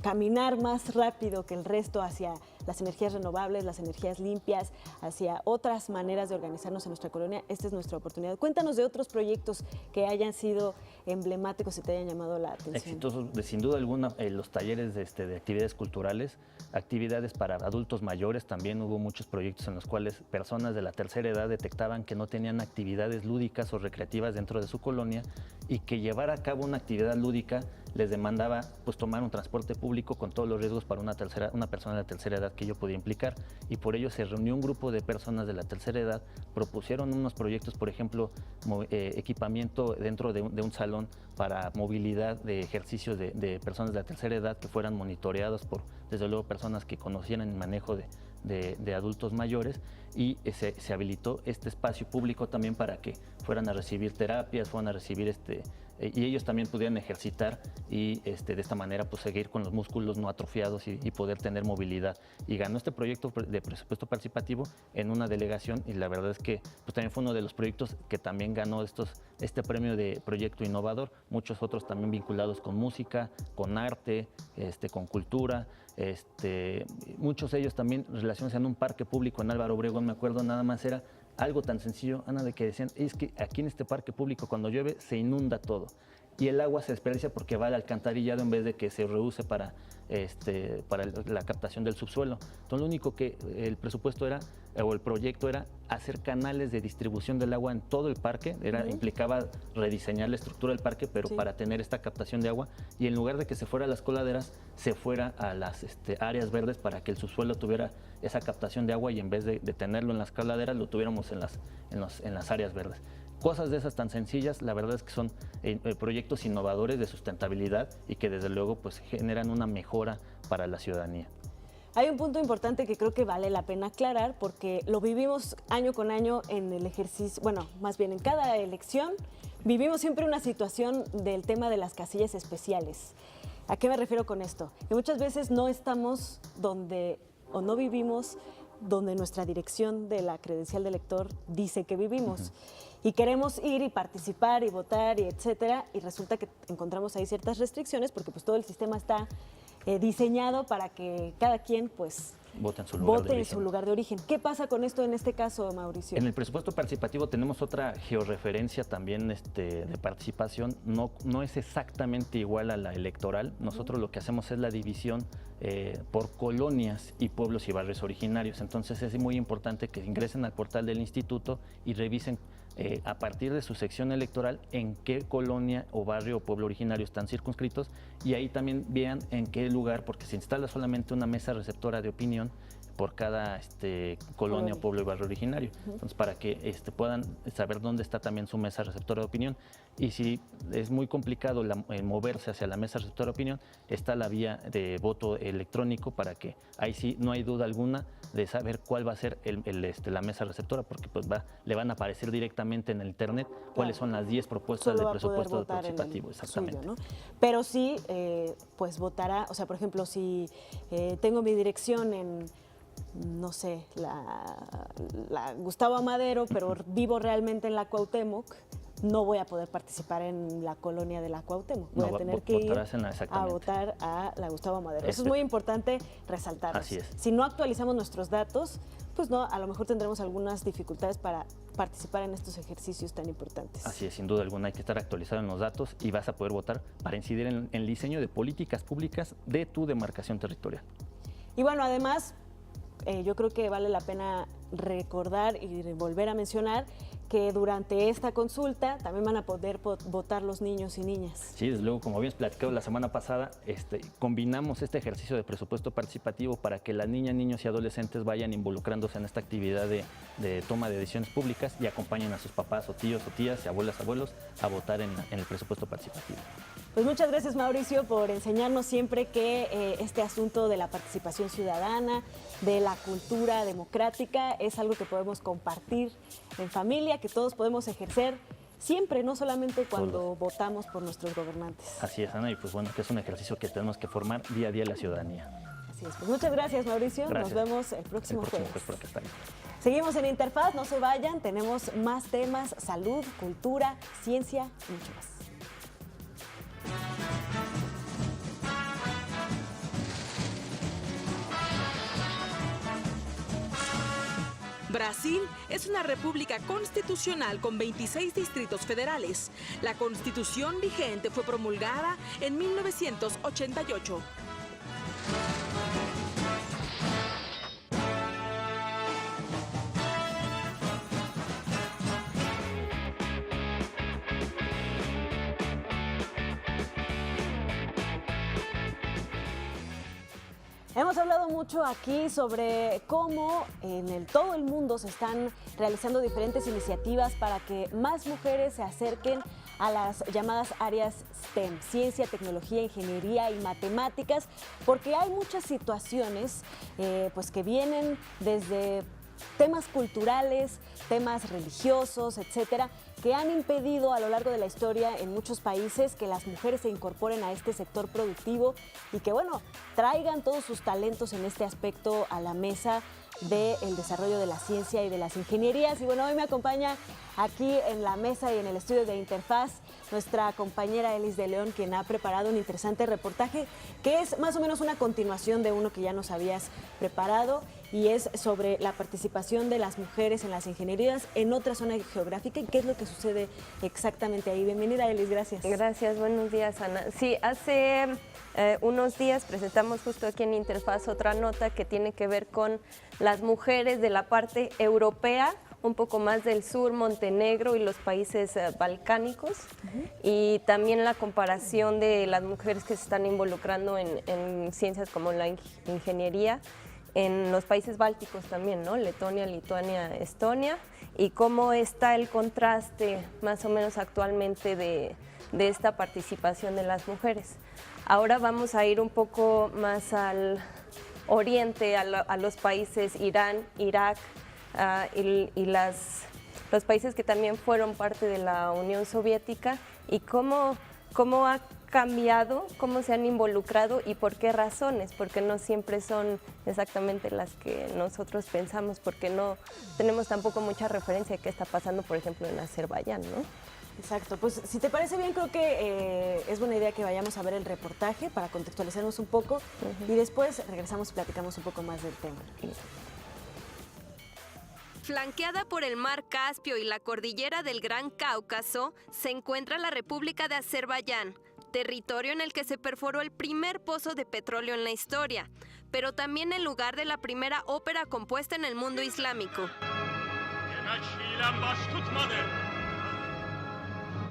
caminar más rápido que el resto hacia las energías renovables, las energías limpias, hacia otras maneras de organizarnos en nuestra colonia, esta es nuestra oportunidad. Cuéntanos de otros proyectos que hayan sido emblemáticos y te hayan llamado la atención. Exitosos, sin duda alguna, los talleres de actividades culturales, actividades para adultos mayores, también hubo muchos proyectos en los cuales personas de la tercera edad detectaban que no tenían actividades lúdicas o recreativas dentro de su colonia, y que llevar a cabo una actividad lúdica les demandaba pues tomar un transporte público con todos los riesgos para una persona de la tercera edad que ello podía implicar, y por ello se reunió un grupo de personas de la tercera edad, propusieron unos proyectos, por ejemplo, equipamiento dentro de un salón para movilidad de ejercicios de personas de la tercera edad que fueran monitoreados por, desde luego, personas que conocieran el manejo de adultos mayores, y se habilitó este espacio público también para que fueran a recibir terapias, fueran a recibir y ellos también pudieran ejercitar y de esta manera pues seguir con los músculos no atrofiados y poder tener movilidad. Y ganó este proyecto de presupuesto participativo en una delegación, y la verdad es que pues también fue uno de los proyectos que también ganó este premio de proyecto innovador, muchos otros también vinculados con música, con arte, con cultura. Muchos de ellos también relacionados en un parque público en Álvaro Obregón, me acuerdo, nada más era algo tan sencillo, Ana, de que decían, es que aquí en este parque público cuando llueve se inunda todo y el agua se desperdicia porque va al alcantarillado en vez de que se reuse para la captación del subsuelo. Entonces lo único que el presupuesto era, o el proyecto era, hacer canales de distribución del agua en todo el parque, implicaba rediseñar la estructura del parque, pero para tener esta captación de agua, y en lugar de que se fuera a las coladeras, se fuera a las áreas verdes para que el subsuelo tuviera esa captación de agua, y en vez de tenerlo en las coladeras, lo tuviéramos en las áreas verdes. Cosas de esas tan sencillas, la verdad es que son proyectos innovadores de sustentabilidad y que desde luego pues generan una mejora para la ciudadanía. Hay un punto importante que creo que vale la pena aclarar, porque lo vivimos año con año en el ejercicio, bueno, más bien en cada elección, vivimos siempre una situación del tema de las casillas especiales. ¿A qué me refiero con esto? Que muchas veces no estamos donde, o no vivimos donde nuestra dirección de la credencial de elector dice que vivimos. Y queremos ir y participar y votar y etcétera, y resulta que encontramos ahí ciertas restricciones porque pues todo el sistema está diseñado para que cada quien pues vote en su lugar de origen. ¿Qué pasa con esto en este caso, Mauricio? En el presupuesto participativo tenemos otra georreferencia también de participación. No es exactamente igual a la electoral. Nosotros lo que hacemos es la división por colonias y pueblos y barrios originarios. Entonces es muy importante que ingresen al portal del instituto y revisen a partir de su sección electoral en qué colonia o barrio o pueblo originario están circunscritos, y ahí también vean en qué lugar, porque se instala solamente una mesa receptora de opinión por cada colonia, pueblo y barrio originario. Entonces, para que puedan saber dónde está también su mesa receptora de opinión. Y si es muy complicado moverse hacia la mesa receptora de opinión, está la vía de voto electrónico, para que ahí sí no hay duda alguna de saber cuál va a ser la mesa receptora, porque pues le van a aparecer directamente en el internet cuáles son las 10 propuestas de presupuesto participativo. Exactamente. Suyo, ¿no? Pero sí, pues votará, o sea, por ejemplo, si tengo mi dirección en, no sé, la Gustavo Amadero, pero vivo realmente en la Cuauhtémoc, no voy a poder participar en la colonia de la Cuauhtémoc. Voy a tener que ir a votar a la Gustavo Amadero. Eso es muy importante resaltarlo. Así es. Si no actualizamos nuestros datos, pues no, a lo mejor tendremos algunas dificultades para participar en estos ejercicios tan importantes. Así es, sin duda alguna hay que estar actualizado en los datos, y vas a poder votar para incidir en el diseño de políticas públicas de tu demarcación territorial. Y bueno, además, yo creo que vale la pena recordar y volver a mencionar que durante esta consulta también van a poder votar los niños y niñas. Sí, desde luego, como habíamos platicado la semana pasada, combinamos este ejercicio de presupuesto participativo para que las niñas, niños y adolescentes vayan involucrándose en esta actividad de toma de decisiones públicas y acompañen a sus papás o tíos o tías, abuelas, abuelos a votar en el presupuesto participativo. Pues muchas gracias, Mauricio, por enseñarnos siempre que este asunto de la participación ciudadana, de la cultura democrática, es algo que podemos compartir en familia, que todos podemos ejercer siempre, no solamente cuando votamos por nuestros gobernantes. Así es, Ana, y pues bueno, que es un ejercicio que tenemos que formar día a día la ciudadanía. Así es, pues muchas gracias, Mauricio. Gracias. Nos vemos el próximo jueves. Por aquí está. Seguimos en Interfaz, no se vayan, tenemos más temas, salud, cultura, ciencia y mucho más. Brasil es una república constitucional con 26 distritos federales. La constitución vigente fue promulgada en 1988. Hemos hablado mucho aquí sobre cómo en todo el mundo se están realizando diferentes iniciativas para que más mujeres se acerquen a las llamadas áreas STEM, ciencia, tecnología, ingeniería y matemáticas, porque hay muchas situaciones pues que vienen desde temas culturales, temas religiosos, etcétera, que han impedido a lo largo de la historia en muchos países que las mujeres se incorporen a este sector productivo y que, bueno, traigan todos sus talentos en este aspecto a la mesa del desarrollo de la ciencia y de las ingenierías. Y bueno, hoy me acompaña aquí en la mesa y en el estudio de Interfaz nuestra compañera Elis de León, quien ha preparado un interesante reportaje que es más o menos una continuación de uno que ya nos habías preparado, y es sobre la participación de las mujeres en las ingenierías en otra zona geográfica y qué es lo que sucede exactamente ahí. Bienvenida, Elis, gracias. Gracias, buenos días, Ana. Sí, hace unos días presentamos justo aquí en Interfaz otra nota que tiene que ver con las mujeres de la parte europea, un poco más del sur, Montenegro y los países balcánicos, y también la comparación de las mujeres que se están involucrando en ciencias como la ingeniería en los países bálticos también, ¿no? Letonia, Lituania, Estonia, y cómo está el contraste más o menos actualmente de esta participación de las mujeres. Ahora vamos a ir un poco más al oriente, a los países Irán, Irak, y los países que también fueron parte de la Unión Soviética, y cómo ha cambiado, cómo se han involucrado y por qué razones, porque no siempre son exactamente las que nosotros pensamos, porque no tenemos tampoco mucha referencia de qué está pasando, por ejemplo, en Azerbaiyán, ¿no? Exacto, pues si te parece bien, creo que es buena idea que vayamos a ver el reportaje para contextualizarnos un poco y después regresamos y platicamos un poco más del tema. Flanqueada por el Mar Caspio y la cordillera del Gran Cáucaso, se encuentra la República de Azerbaiyán, territorio en el que se perforó el primer pozo de petróleo en la historia, pero también el lugar de la primera ópera compuesta en el mundo islámico.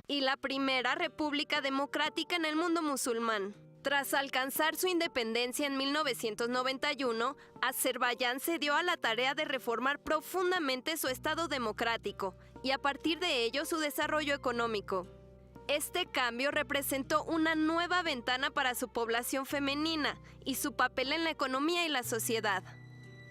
Y la primera república democrática en el mundo musulmán. Tras alcanzar su independencia en 1991, Azerbaiyán se dio a la tarea de reformar profundamente su estado democrático y a partir de ello su desarrollo económico. Este cambio representó una nueva ventana para su población femenina y su papel en la economía y la sociedad.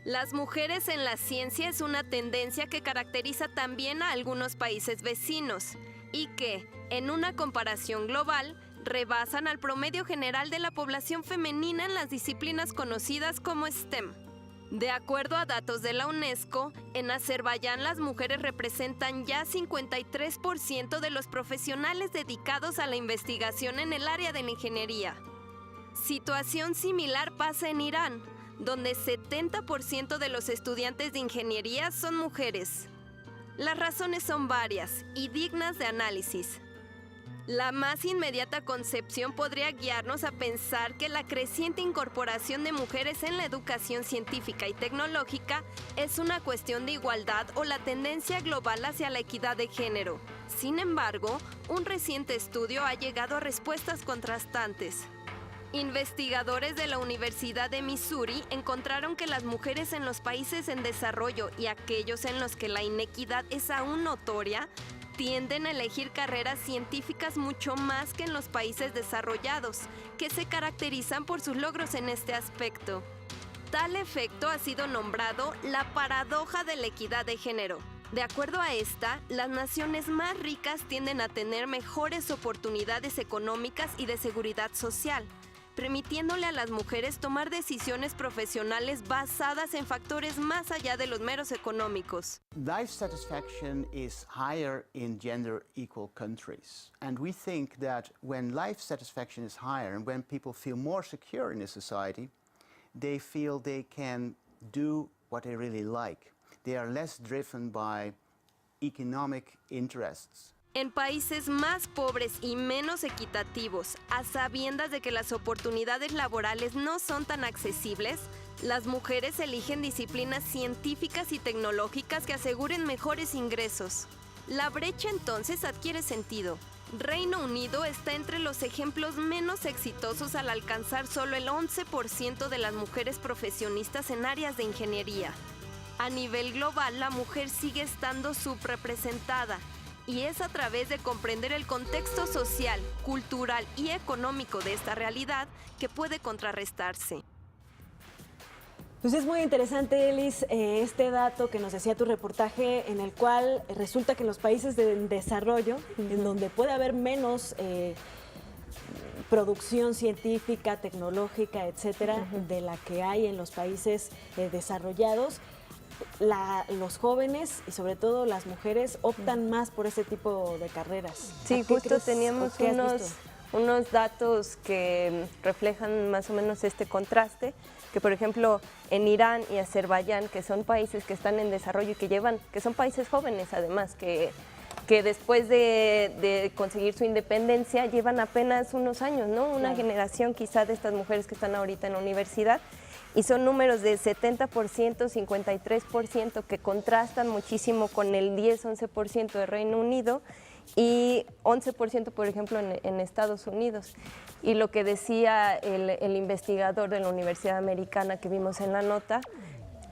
Las mujeres en la ciencia es una tendencia que caracteriza también a algunos países vecinos y que, en una comparación global, rebasan al promedio general de la población femenina en las disciplinas conocidas como STEM. De acuerdo a datos de la UNESCO, en Azerbaiyán las mujeres representan ya 53% de los profesionales dedicados a la investigación en el área de la ingeniería. Situación similar pasa en Irán, donde 70% de los estudiantes de ingeniería son mujeres. Las razones son varias y dignas de análisis. La más inmediata concepción podría guiarnos a pensar que la creciente incorporación de mujeres en la educación científica y tecnológica es una cuestión de igualdad o la tendencia global hacia la equidad de género. Sin embargo, un reciente estudio ha llegado a respuestas contrastantes. Investigadores de la Universidad de Missouri encontraron que las mujeres en los países en desarrollo y aquellos en los que la inequidad es aún notoria tienden a elegir carreras científicas mucho más que en los países desarrollados, que se caracterizan por sus logros en este aspecto. Tal efecto ha sido nombrado la paradoja de la equidad de género. De acuerdo a esta, las naciones más ricas tienden a tener mejores oportunidades económicas y de seguridad social, permitiéndole a las mujeres tomar decisiones profesionales basadas en factores más allá de los meros económicos. Life satisfaction is higher in gender equal countries. And we think that when life satisfaction is higher and when people feel more secure in a society, they feel they can do what they really like. They are less driven by economic interests. En países más pobres y menos equitativos, a sabiendas de que las oportunidades laborales no son tan accesibles, las mujeres eligen disciplinas científicas y tecnológicas que aseguren mejores ingresos. La brecha entonces adquiere sentido. Reino Unido está entre los ejemplos menos exitosos al alcanzar solo el 11% de las mujeres profesionistas en áreas de ingeniería. A nivel global, la mujer sigue estando subrepresentada, y es a través de comprender el contexto social, cultural y económico de esta realidad que puede contrarrestarse. Pues es muy interesante, Elis, este dato que nos decía tu reportaje, en el cual resulta que en los países de desarrollo, en donde puede haber menos producción científica, tecnológica, etcétera, de la que hay en los países desarrollados, los jóvenes y sobre todo las mujeres optan más por este tipo de carreras. Sí, justo teníamos unos datos que reflejan más o menos este contraste, que por ejemplo en Irán y Azerbaiyán, que son países que están en desarrollo y que son países jóvenes además, que después de conseguir su independencia llevan apenas unos años, ¿no? Una generación quizá de estas mujeres que están ahorita en la universidad, y son números de 70%, 53%, que contrastan muchísimo con el 10-11% de Reino Unido y 11%, por ejemplo, en Estados Unidos. Y lo que decía el investigador de la Universidad Americana que vimos en la nota,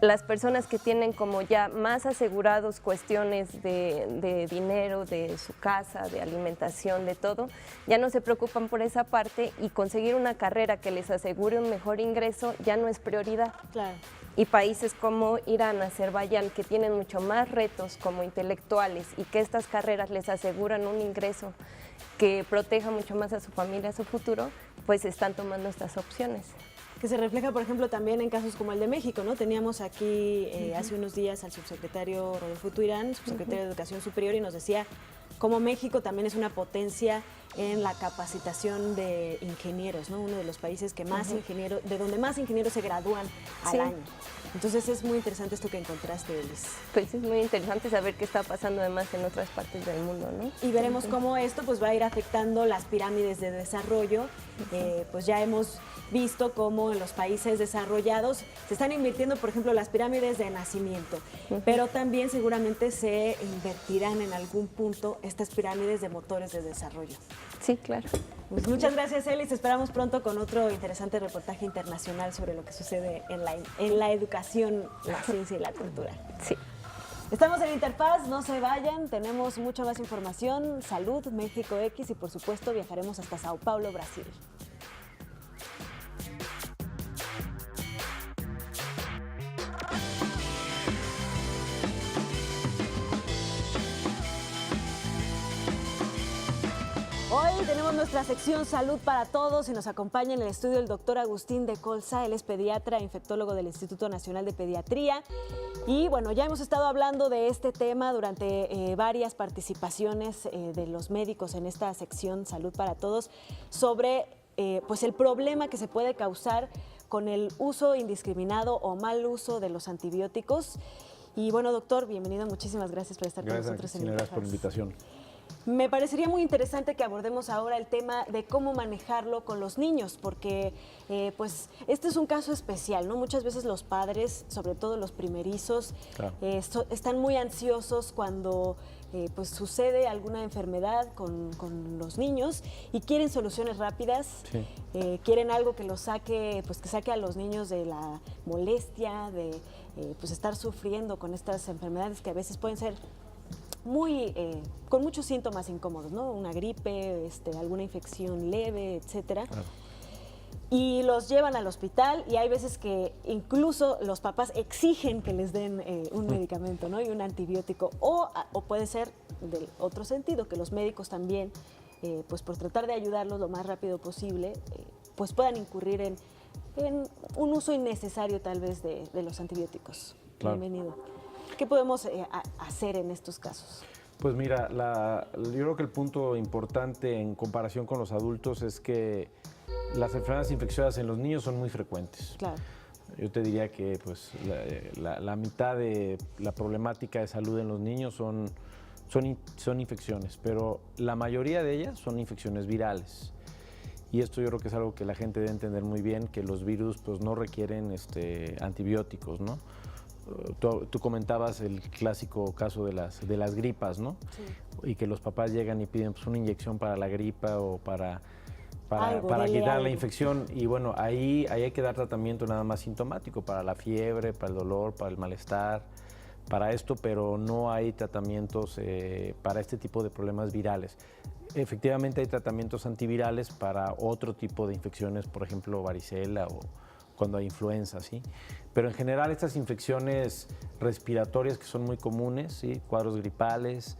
las personas que tienen como ya más asegurados cuestiones de dinero, de su casa, de alimentación, de todo, ya no se preocupan por esa parte, y conseguir una carrera que les asegure un mejor ingreso ya no es prioridad. Claro. Y países como Irán, Azerbaiyán, que tienen mucho más retos como intelectuales y que estas carreras les aseguran un ingreso que proteja mucho más a su familia, a su futuro, pues están tomando estas opciones. Que se refleja, por ejemplo, también en casos como el de México, ¿no? Teníamos aquí hace unos días al subsecretario Rodolfo Tuirán, subsecretario de Educación Superior, y nos decía cómo México también es una potencia en la capacitación de ingenieros, ¿no? Uno de los países que más ingenieros, de donde más ingenieros se gradúan al año. Entonces es muy interesante esto que encontraste, Elis. Pues es muy interesante saber qué está pasando además en otras partes del mundo, ¿no? Y veremos cómo esto pues va a ir afectando las pirámides de desarrollo. Pues ya hemos visto cómo en los países desarrollados se están invirtiendo, por ejemplo, las pirámides de nacimiento, pero también seguramente se invertirán en algún punto estas pirámides de motores de desarrollo. Sí, claro. Pues muchas gracias, Elis. Esperamos pronto con otro interesante reportaje internacional sobre lo que sucede en la educación, la ciencia y la cultura. Sí. Estamos en Interfaz, no se vayan, tenemos mucha más información, salud, México X, y por supuesto viajaremos hasta Sao Paulo, Brasil. Hoy tenemos nuestra sección Salud para Todos y nos acompaña en el estudio el doctor Agustín de Colza. Él es pediatra, infectólogo del Instituto Nacional de Pediatría. Y bueno, ya hemos estado hablando de este tema durante varias participaciones de los médicos en esta sección Salud para Todos sobre pues el problema que se puede causar con el uso indiscriminado o mal uso de los antibióticos. Y bueno, doctor, bienvenido, muchísimas gracias por estar con nosotros en Interfaz. Gracias por la invitación. Me parecería muy interesante que abordemos ahora el tema de cómo manejarlo con los niños, porque pues este es un caso especial, ¿no? Muchas veces los padres, sobre todo los primerizos, claro, están muy ansiosos cuando pues sucede alguna enfermedad con los niños y quieren soluciones rápidas, sí, quieren algo que los saque, pues que saque a los niños de la molestia, de pues estar sufriendo con estas enfermedades que a veces pueden ser con muchos síntomas incómodos, ¿no? Una gripe, alguna infección leve, etcétera. Claro. Y los llevan al hospital y hay veces que incluso los papás exigen que les den un medicamento, ¿no? Y un antibiótico. O puede ser del otro sentido, que los médicos también, pues por tratar de ayudarlos lo más rápido posible, pues puedan incurrir en un uso innecesario tal vez de los antibióticos. Claro. Bienvenido. ¿Qué podemos hacer en estos casos? Pues mira, yo creo que el punto importante en comparación con los adultos es que las enfermedades infecciosas en los niños son muy frecuentes. Claro. Yo te diría que pues, la mitad de la problemática de salud en los niños son infecciones, pero la mayoría de ellas son infecciones virales. Y esto yo creo que es algo que la gente debe entender muy bien, que los virus pues, no requieren antibióticos, ¿no? tú comentabas el clásico caso de las gripas, ¿no? Sí. Y que los papás llegan y piden pues, una inyección para la gripa o para quitar la infección. Y bueno, ahí hay que dar tratamiento nada más sintomático para la fiebre, para el dolor, para el malestar, para esto, pero no hay tratamientos para este tipo de problemas virales. Efectivamente hay tratamientos antivirales para otro tipo de infecciones, por ejemplo, varicela o cuando hay influenza, ¿sí? Pero en general estas infecciones respiratorias que son muy comunes, ¿sí? Cuadros gripales,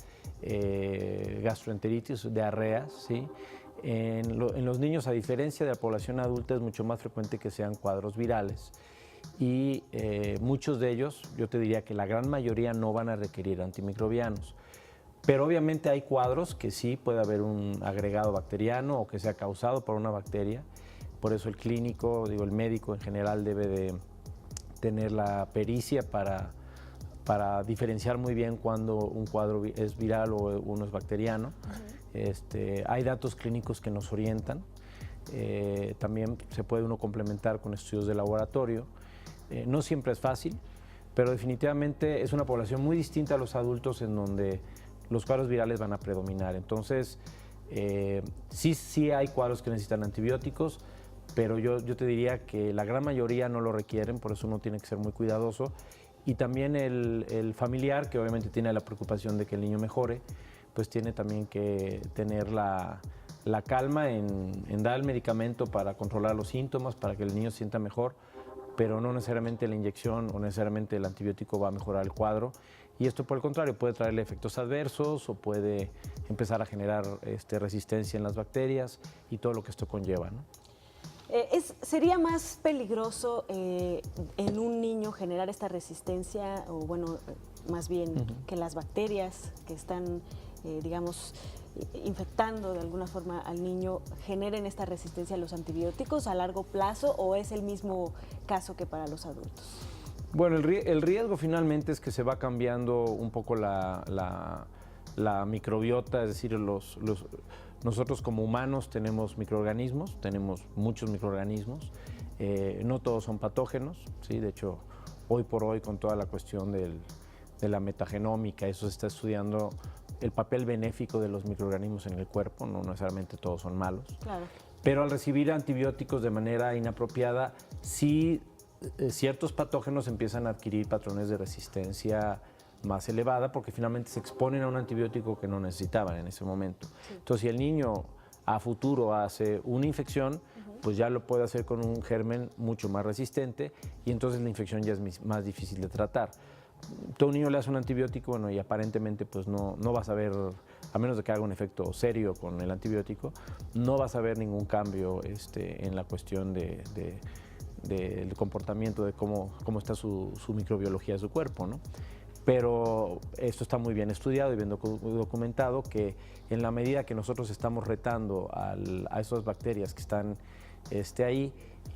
gastroenteritis, diarreas, ¿sí? En los niños, a diferencia de la población adulta, es mucho más frecuente que sean cuadros virales y muchos de ellos, yo te diría que la gran mayoría no van a requerir antimicrobianos. Pero obviamente hay cuadros que sí puede haber un agregado bacteriano o que sea causado por una bacteria. Por eso el clínico, el médico en general debe de tener la pericia para diferenciar muy bien cuando un cuadro es viral o uno es bacteriano. Hay datos clínicos que nos orientan. También se puede uno complementar con estudios de laboratorio. No siempre es fácil, pero definitivamente es una población muy distinta a los adultos en donde los cuadros virales van a predominar. Entonces, sí hay cuadros que necesitan antibióticos, pero yo te diría que la gran mayoría no lo requieren, por eso uno tiene que ser muy cuidadoso. Y también el familiar, que obviamente tiene la preocupación de que el niño mejore, pues tiene también que tener la calma en dar el medicamento para controlar los síntomas, para que el niño se sienta mejor, pero no necesariamente la inyección o necesariamente el antibiótico va a mejorar el cuadro. Y esto, por el contrario, puede traerle efectos adversos o puede empezar a generar resistencia en las bacterias y todo lo que esto conlleva, ¿no? ¿Sería más peligroso en un niño generar esta resistencia o, bueno, más bien que las bacterias que están, digamos, infectando de alguna forma al niño generen esta resistencia a los antibióticos a largo plazo, o es el mismo caso que para los adultos? Bueno, el riesgo finalmente es que se va cambiando un poco la microbiota, es decir, nosotros como humanos tenemos microorganismos, tenemos muchos microorganismos, no todos son patógenos, ¿sí? De hecho, hoy por hoy con toda la cuestión de la metagenómica, eso se está estudiando el papel benéfico de los microorganismos en el cuerpo, no necesariamente todos son malos. Claro. Pero al recibir antibióticos de manera inapropiada, sí ciertos patógenos empiezan a adquirir patrones de resistencia más elevada porque finalmente se exponen a un antibiótico que no necesitaban en ese momento. Sí. Entonces, si el niño a futuro hace una infección, pues ya lo puede hacer con un germen mucho más resistente y entonces la infección ya es más difícil de tratar. Todo niño le hace un antibiótico, bueno, y aparentemente pues no vas a ver, a menos de que haga un efecto serio con el antibiótico, no vas a ver ningún cambio en la cuestión del comportamiento, de cómo está su microbiología de su cuerpo, ¿no? Pero esto está muy bien estudiado y bien documentado que en la medida que nosotros estamos retando a esas bacterias que están ahí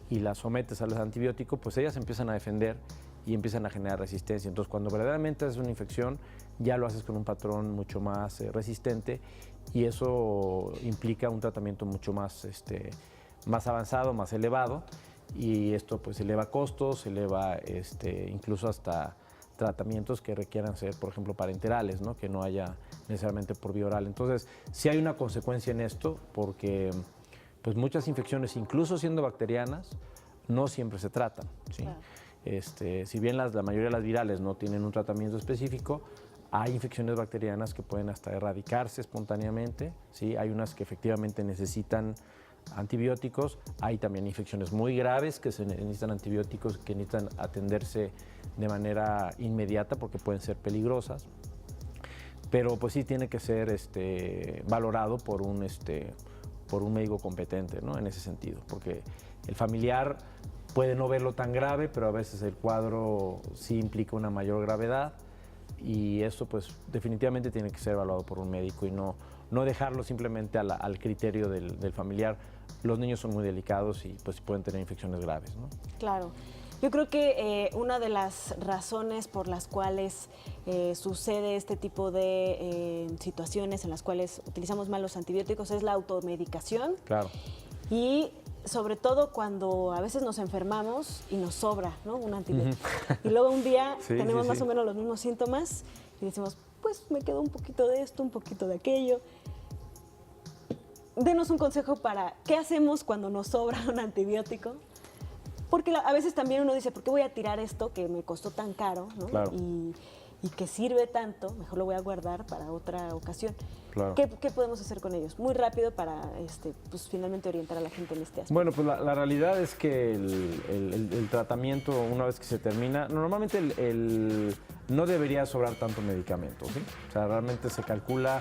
y las sometes a los antibióticos, pues ellas empiezan a defender y empiezan a generar resistencia. Entonces, cuando verdaderamente haces una infección, ya lo haces con un patrón mucho más resistente y eso implica un tratamiento mucho más avanzado, más elevado, y esto pues eleva costos, eleva incluso hasta tratamientos que requieran ser, por ejemplo, parenterales, ¿no? Que no haya necesariamente por vía oral. Entonces, sí hay una consecuencia en esto porque pues muchas infecciones, incluso siendo bacterianas, no siempre se tratan, ¿sí? Claro. Si bien la mayoría de las virales no tienen un tratamiento específico, hay infecciones bacterianas que pueden hasta erradicarse espontáneamente, ¿sí? Hay unas que efectivamente necesitan antibióticos, hay también infecciones muy graves que se necesitan antibióticos, que necesitan atenderse de manera inmediata porque pueden ser peligrosas, pero pues sí tiene que ser valorado por un médico competente, ¿no? En ese sentido, porque el familiar puede no verlo tan grave, pero a veces el cuadro sí implica una mayor gravedad y esto pues definitivamente tiene que ser evaluado por un médico y no dejarlo simplemente al criterio del familiar. Los niños son muy delicados y pues pueden tener infecciones graves, ¿no? Claro. Yo creo que una de las razones por las cuales sucede este tipo de situaciones en las cuales utilizamos mal los antibióticos es la automedicación. Claro. Y sobre todo cuando a veces nos enfermamos y nos sobra, ¿no? Un antibiótico. Y luego un día tenemos más o menos los mismos síntomas y decimos, pues me quedó un poquito de esto, un poquito de aquello. Denos un consejo para qué hacemos cuando nos sobra un antibiótico. Porque a veces también uno dice, ¿por qué voy a tirar esto que me costó tan caro, ¿no? Claro. Y que sirve tanto, mejor lo voy a guardar para otra ocasión. Claro. ¿Qué podemos hacer con ellos? Muy rápido para pues, finalmente orientar a la gente en este aspecto. Bueno, pues la realidad es que el tratamiento, una vez que se termina, normalmente no debería sobrar tanto medicamento, ¿sí? O sea, realmente se calcula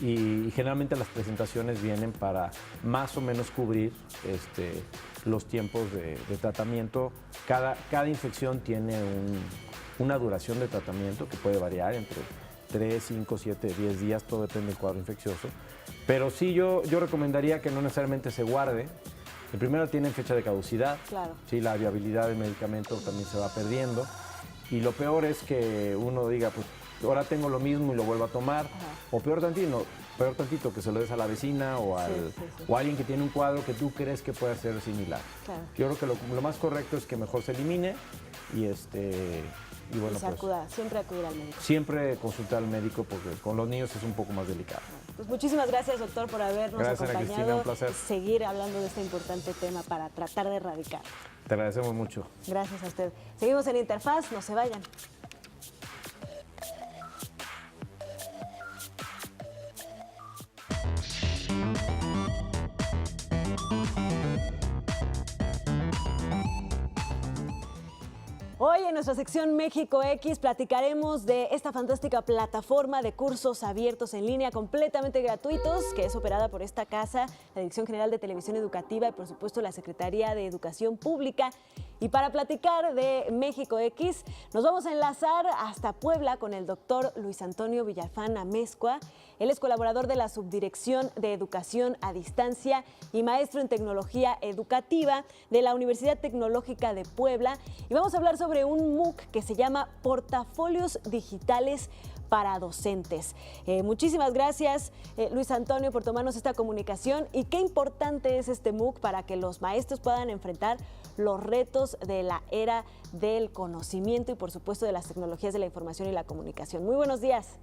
y generalmente las presentaciones vienen para más o menos cubrir los tiempos de tratamiento. Cada infección tiene una duración de tratamiento que puede variar entre 3, 5, 7, 10 días, todo depende del cuadro infeccioso. Pero sí, yo recomendaría que no necesariamente se guarde. En primero tienen fecha de caducidad, claro. Sí, la viabilidad del medicamento también se va perdiendo. Y lo peor es que uno diga, pues ahora tengo lo mismo y lo vuelvo a tomar. O peor tantito, que se lo des a la vecina o a alguien que tiene un cuadro que tú crees que puede ser similar. Claro. Yo creo que lo más correcto es que mejor se elimine y bueno, siempre acudir al médico. Siempre consultar al médico porque con los niños es un poco más delicado. Pues muchísimas gracias, doctor, por habernos acompañado. Gracias, Cristina, un placer. Seguir hablando de este importante tema para tratar de erradicar. Te agradecemos mucho. Gracias a usted. Seguimos en Interfaz, no se vayan. Hoy en nuestra sección México X platicaremos de esta fantástica plataforma de cursos abiertos en línea completamente gratuitos que es operada por esta casa, la Dirección General de Televisión Educativa y por supuesto la Secretaría de Educación Pública. Y para platicar de México X nos vamos a enlazar hasta Puebla con el doctor Luis Antonio Villafán Amezcua. Él es colaborador de la Subdirección de Educación a Distancia y maestro en Tecnología Educativa de la Universidad Tecnológica de Puebla. Y vamos a hablar sobre un MOOC que se llama Portafolios Digitales para Docentes. Muchísimas gracias, Luis Antonio, por tomarnos esta comunicación. Y qué importante es este MOOC para que los maestros puedan enfrentar los retos de la era del conocimiento y, por supuesto, de las tecnologías de la información y la comunicación. Muy buenos días.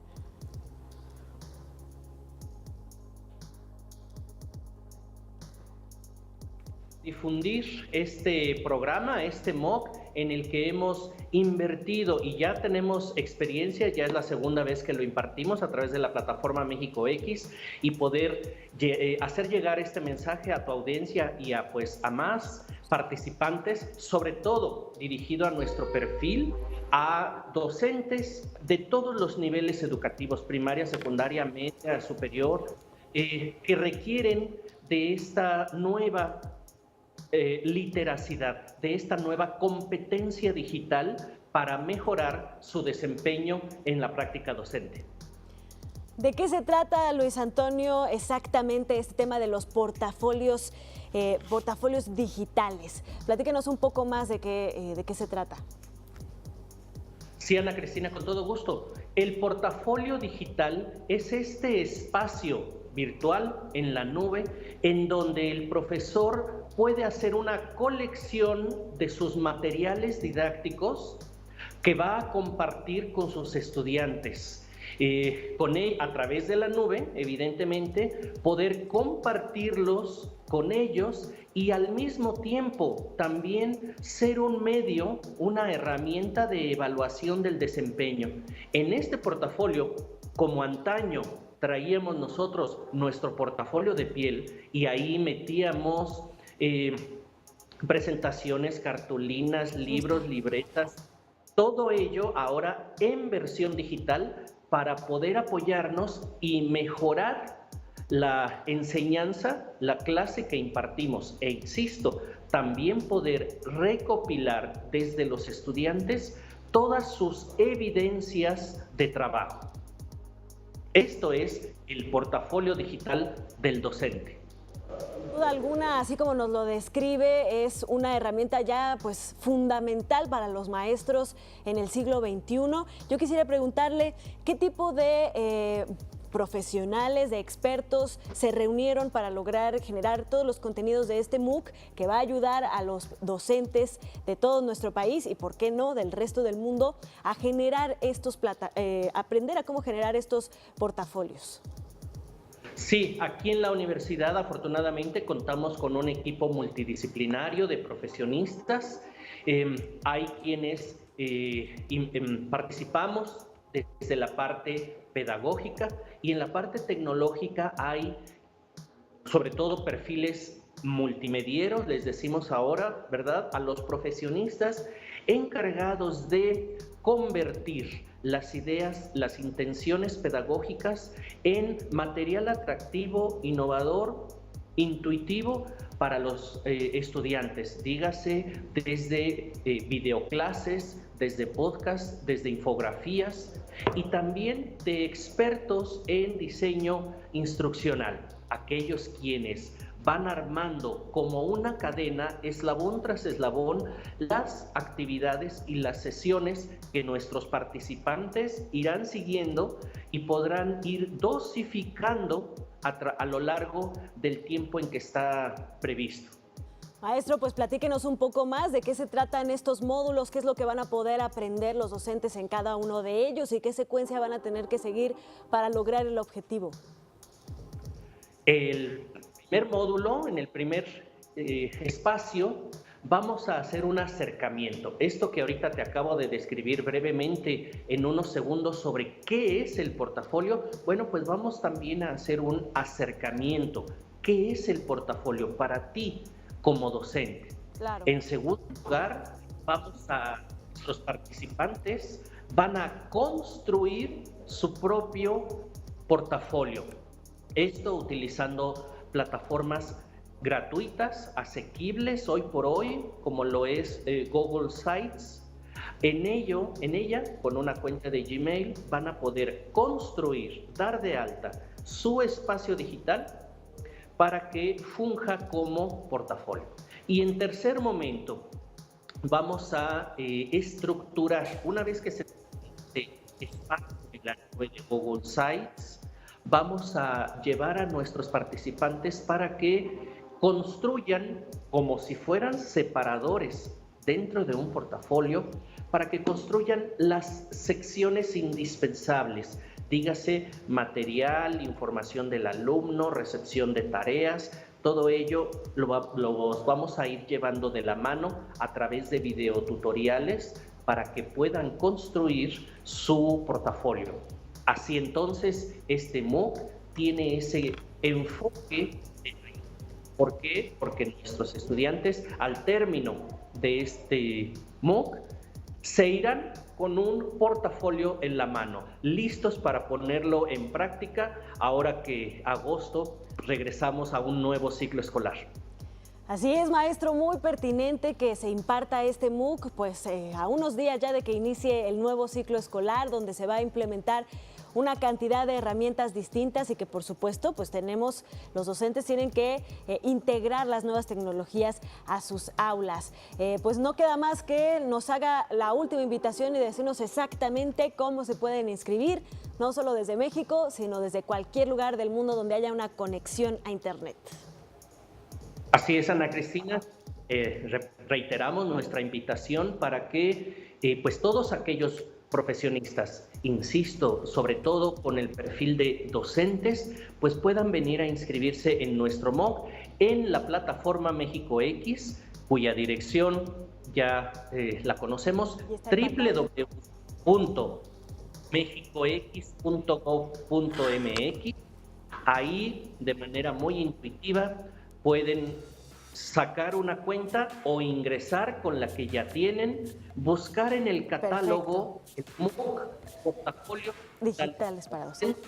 Difundir este programa, este MOOC, en el que hemos invertido y ya tenemos experiencia, ya es la segunda vez que lo impartimos a través de la plataforma México X, y poder hacer llegar este mensaje a tu audiencia y a más participantes, sobre todo dirigido a nuestro perfil, a docentes de todos los niveles educativos, primaria, secundaria, media, superior, que requieren de esta nueva literacidad, de esta nueva competencia digital para mejorar su desempeño en la práctica docente. ¿De qué se trata, Luis Antonio, exactamente este tema de los portafolios digitales? Platíquenos un poco más de qué se trata. Sí, Ana Cristina, con todo gusto. El portafolio digital es este espacio virtual en la nube en donde el profesor puede hacer una colección de sus materiales didácticos que va a compartir con sus estudiantes. A través de la nube, evidentemente, poder compartirlos con ellos y al mismo tiempo también ser un medio, una herramienta de evaluación del desempeño. En este portafolio, como antaño traíamos nosotros nuestro portafolio de piel y ahí metíamos presentaciones, cartulinas, libros, libretas, todo ello ahora en versión digital para poder apoyarnos y mejorar la enseñanza, la clase que impartimos. E insisto, también poder recopilar desde los estudiantes todas sus evidencias de trabajo. Esto es el portafolio digital del docente. Sin duda alguna, así como nos lo describe, es una herramienta ya fundamental para los maestros en el siglo XXI. Yo quisiera preguntarle qué tipo de profesionales, de expertos, se reunieron para lograr generar todos los contenidos de este MOOC que va a ayudar a los docentes de todo nuestro país y, por qué no, del resto del mundo a generar aprender a cómo generar estos portafolios. Sí, aquí en la universidad afortunadamente contamos con un equipo multidisciplinario de profesionistas. Hay quienes participamos desde la parte pedagógica y en la parte tecnológica hay sobre todo perfiles multimedieros, les decimos ahora, ¿verdad? A los profesionistas encargados de convertir las ideas, las intenciones pedagógicas en material atractivo, innovador, intuitivo para los estudiantes. Dígase desde videoclases, desde podcasts, desde infografías y también de expertos en diseño instruccional. Aquellos quienes van armando como una cadena, eslabón tras eslabón, las actividades y las sesiones que nuestros participantes irán siguiendo y podrán ir dosificando a lo largo del tiempo en que está previsto. Maestro, pues platíquenos un poco más de qué se tratan estos módulos, qué es lo que van a poder aprender los docentes en cada uno de ellos y qué secuencia van a tener que seguir para lograr el objetivo. El primer módulo, en el primer espacio, vamos a hacer un acercamiento. Esto que ahorita te acabo de describir brevemente en unos segundos sobre qué es el portafolio, bueno, pues vamos también a hacer un acercamiento. ¿Qué es el portafolio para ti como docente? Claro. En segundo lugar, nuestros participantes van a construir su propio portafolio. Esto utilizando plataformas gratuitas, asequibles hoy por hoy, como lo es Google Sites. En ella, con una cuenta de Gmail, van a poder construir, dar de alta su espacio digital para que funja como portafolio. Y en tercer momento, vamos a estructurar, una vez que se espacio en la web de Google Sites, vamos a llevar a nuestros participantes para que construyan como si fueran separadores dentro de un portafolio, para que construyan las secciones indispensables, dígase material, información del alumno, recepción de tareas, todo ello los vamos a ir llevando de la mano a través de videotutoriales para que puedan construir su portafolio. Así entonces, este MOOC tiene ese enfoque. ¿Por qué? Porque nuestros estudiantes, al término de este MOOC, se irán con un portafolio en la mano, listos para ponerlo en práctica ahora que agosto regresamos a un nuevo ciclo escolar. Así es, maestro, muy pertinente que se imparta este MOOC, pues a unos días ya de que inicie el nuevo ciclo escolar, donde se va a implementar una cantidad de herramientas distintas y que, por supuesto, pues los docentes tienen que integrar las nuevas tecnologías a sus aulas. Pues no queda más que nos haga la última invitación y decirnos exactamente cómo se pueden inscribir, no solo desde México, sino desde cualquier lugar del mundo donde haya una conexión a Internet. Así es, Ana Cristina. Reiteramos nuestra invitación para que pues todos aquellos profesionistas, insisto, sobre todo con el perfil de docentes, pues puedan venir a inscribirse en nuestro MOOC en la plataforma México X, cuya dirección ya la conocemos, www.mexicox.gov.mx. Ahí, de manera muy intuitiva, pueden sacar una cuenta o ingresar con la que ya tienen, buscar en el catálogo el MOOC, portafolio digitales para docentes.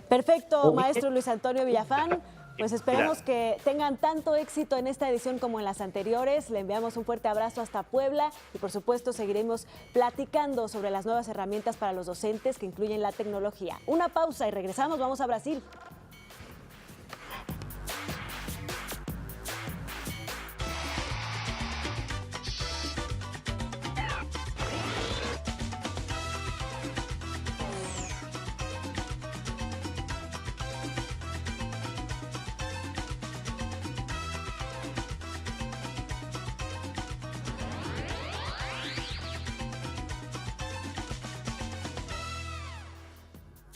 Perfecto, maestro Luis Antonio Villafán. Pues esperemos que tengan tanto éxito en esta edición como en las anteriores. Le enviamos un fuerte abrazo hasta Puebla y, por supuesto, seguiremos platicando sobre las nuevas herramientas para los docentes que incluyen la tecnología. Una pausa y regresamos. Vamos a Brasil.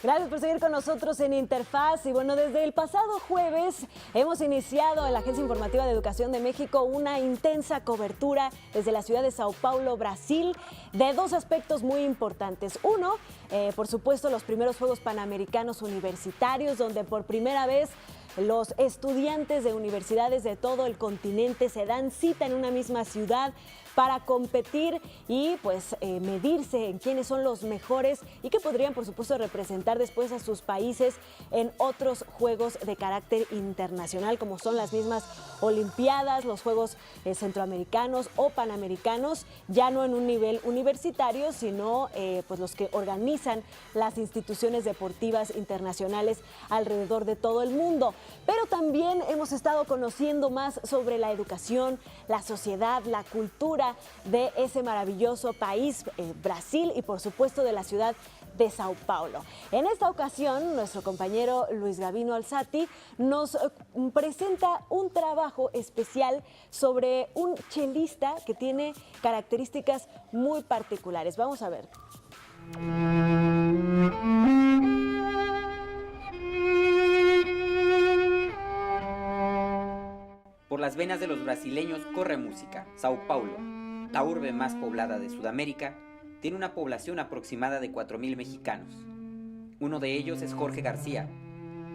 Gracias por seguir con nosotros en Interfaz. Y bueno, desde el pasado jueves hemos iniciado en la Agencia Informativa de Educación de México una intensa cobertura desde la ciudad de Sao Paulo, Brasil, de dos aspectos muy importantes. Uno, por supuesto, los primeros Juegos Panamericanos Universitarios, donde por primera vez los estudiantes de universidades de todo el continente se dan cita en una misma ciudad para competir y pues medirse en quiénes son los mejores y que podrían por supuesto representar después a sus países en otros juegos de carácter internacional, como son las mismas Olimpiadas, los Juegos Centroamericanos o Panamericanos, ya no en un nivel universitario, sino pues los que organizan las instituciones deportivas internacionales alrededor de todo el mundo. Pero también hemos estado conociendo más sobre la educación, la sociedad, la cultura de ese maravilloso país, Brasil, y por supuesto de la ciudad de Sao Paulo. En esta ocasión, nuestro compañero Luis Gavino Alzati nos presenta un trabajo especial sobre un chelista que tiene características muy particulares. Vamos a ver. Por las venas de los brasileños corre música. Sao Paulo, la urbe más poblada de Sudamérica, tiene una población aproximada de 4.000 mexicanos. Uno de ellos es Jorge García,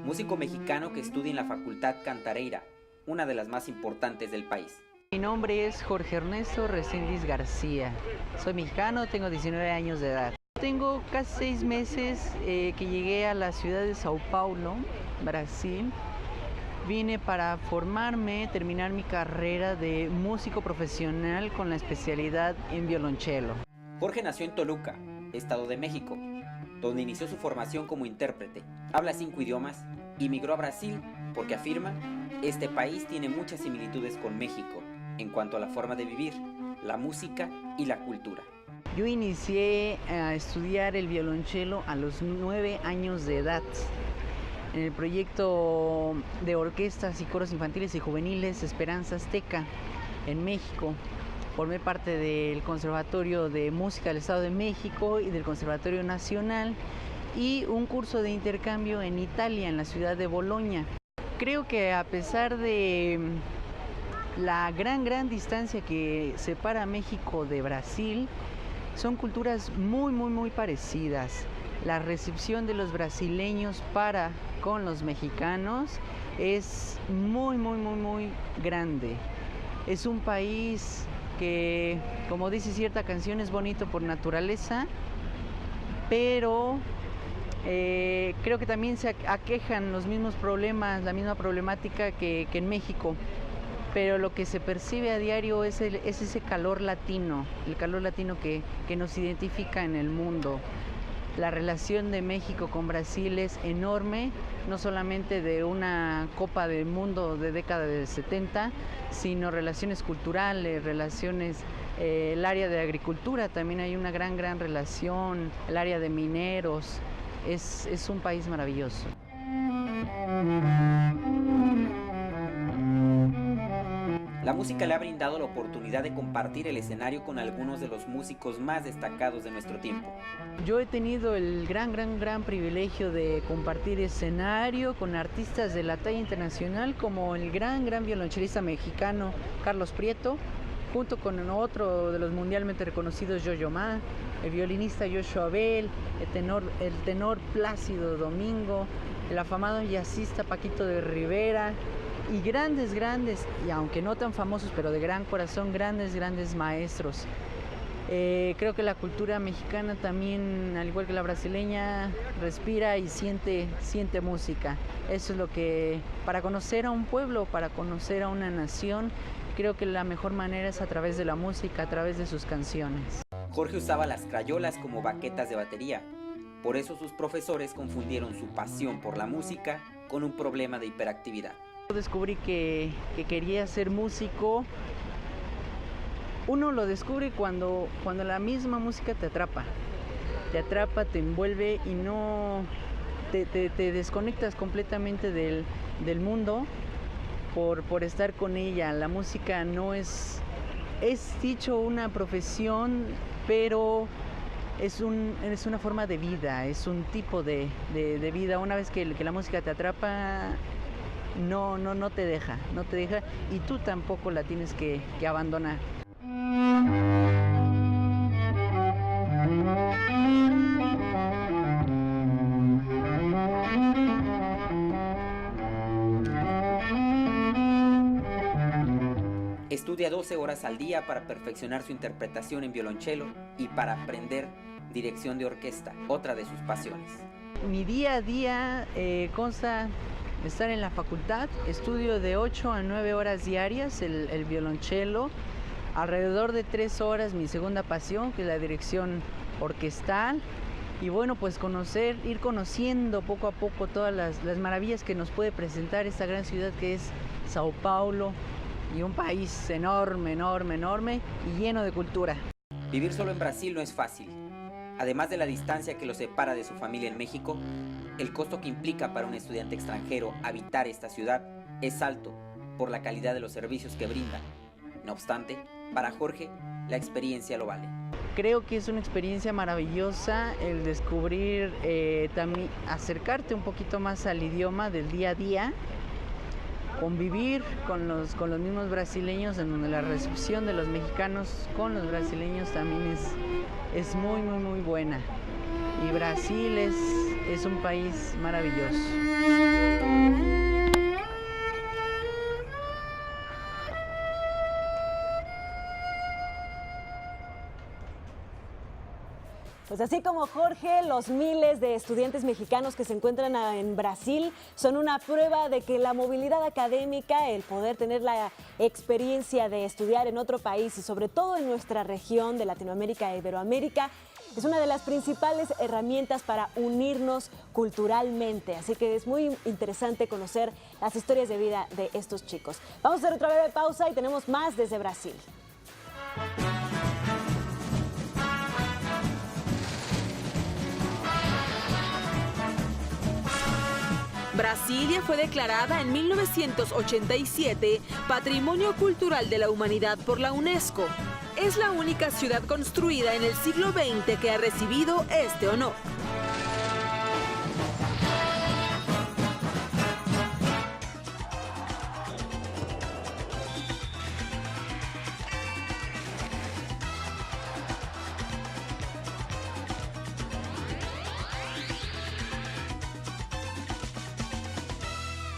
músico mexicano que estudia en la Facultad Cantareira, una de las más importantes del país. Mi nombre es Jorge Ernesto Reséndiz García. Soy mexicano, tengo 19 años de edad. Tengo casi 6 meses que llegué a la ciudad de Sao Paulo, Brasil. Vine para formarme, terminar mi carrera de músico profesional con la especialidad en violonchelo. Jorge nació en Toluca, Estado de México, donde inició su formación como intérprete. Habla 5 idiomas y migró a Brasil porque afirma, este país tiene muchas similitudes con México en cuanto a la forma de vivir, la música y la cultura. Yo inicié a estudiar el violonchelo a los 9 años de edad. En el proyecto de orquestas y coros infantiles y juveniles Esperanza Azteca en México. Formé parte del Conservatorio de Música del Estado de México y del Conservatorio Nacional y un curso de intercambio en Italia, en la ciudad de Bolonia. Creo que a pesar de la gran distancia que separa México de Brasil, son culturas muy parecidas. La recepción de los brasileños para con los mexicanos es muy grande. Es un país que, como dice cierta canción, es bonito por naturaleza, pero creo que también se aquejan los mismos problemas, la misma problemática que en México. Pero lo que se percibe a diario es ese calor latino, el calor latino que nos identifica en el mundo. La relación de México con Brasil es enorme, no solamente de una Copa del Mundo de década de 70, sino relaciones culturales, relaciones, el área de agricultura, también hay una gran relación, el área de mineros, es un país maravilloso. La música le ha brindado la oportunidad de compartir el escenario con algunos de los músicos más destacados de nuestro tiempo. Yo he tenido el gran privilegio de compartir escenario con artistas de la talla internacional como el gran violonchelista mexicano Carlos Prieto, junto con otro de los mundialmente reconocidos Yo-Yo Ma, el violinista Joshua Abel, el tenor Plácido Domingo, el afamado jazzista Paquito de Rivera, y grandes, y aunque no tan famosos, pero de gran corazón, grandes maestros. Creo que la cultura mexicana también, al igual que la brasileña, respira y siente música. Eso es lo que, para conocer a un pueblo, para conocer a una nación, creo que la mejor manera es a través de la música, a través de sus canciones. Jorge usaba las crayolas como baquetas de batería. Por eso sus profesores confundieron su pasión por la música con un problema de hiperactividad. Descubrí que quería ser músico. Uno lo descubre cuando la misma música te atrapa, te envuelve y no te desconectas completamente del mundo por estar con ella. La música no es dicho una profesión, pero es una forma de vida, es un tipo de vida. Una vez que la música te atrapa, no te deja, y tú tampoco la tienes que abandonar. Estudia 12 horas al día para perfeccionar su interpretación en violonchelo y para aprender dirección de orquesta, otra de sus pasiones. Mi día a día consta de estar en la facultad, estudio de 8 a 9 horas diarias el violonchelo, alrededor de 3 horas mi segunda pasión, que es la dirección orquestal, y bueno, pues ir conociendo poco a poco todas las maravillas que nos puede presentar esta gran ciudad que es Sao Paulo, y un país enorme, enorme, enorme y lleno de cultura. Vivir solo en Brasil no es fácil. Además de la distancia que lo separa de su familia en México, el costo que implica para un estudiante extranjero habitar esta ciudad es alto por la calidad de los servicios que brinda. No obstante, para Jorge, la experiencia lo vale. Creo que es una experiencia maravillosa el descubrir, también acercarte un poquito más al idioma del día a día, convivir con los mismos brasileños, en donde la recepción de los mexicanos con los brasileños también es muy, muy, muy buena. Y Brasil es un país maravilloso. Pues así como Jorge, los miles de estudiantes mexicanos que se encuentran en Brasil son una prueba de que la movilidad académica, el poder tener la experiencia de estudiar en otro país y sobre todo en nuestra región de Latinoamérica e Iberoamérica, es una de las principales herramientas para unirnos culturalmente. Así que es muy interesante conocer las historias de vida de estos chicos. Vamos a hacer otra breve pausa y tenemos más desde Brasil. Brasilia fue declarada en 1987 Patrimonio Cultural de la Humanidad por la UNESCO. Es la única ciudad construida en el siglo XX que ha recibido este honor.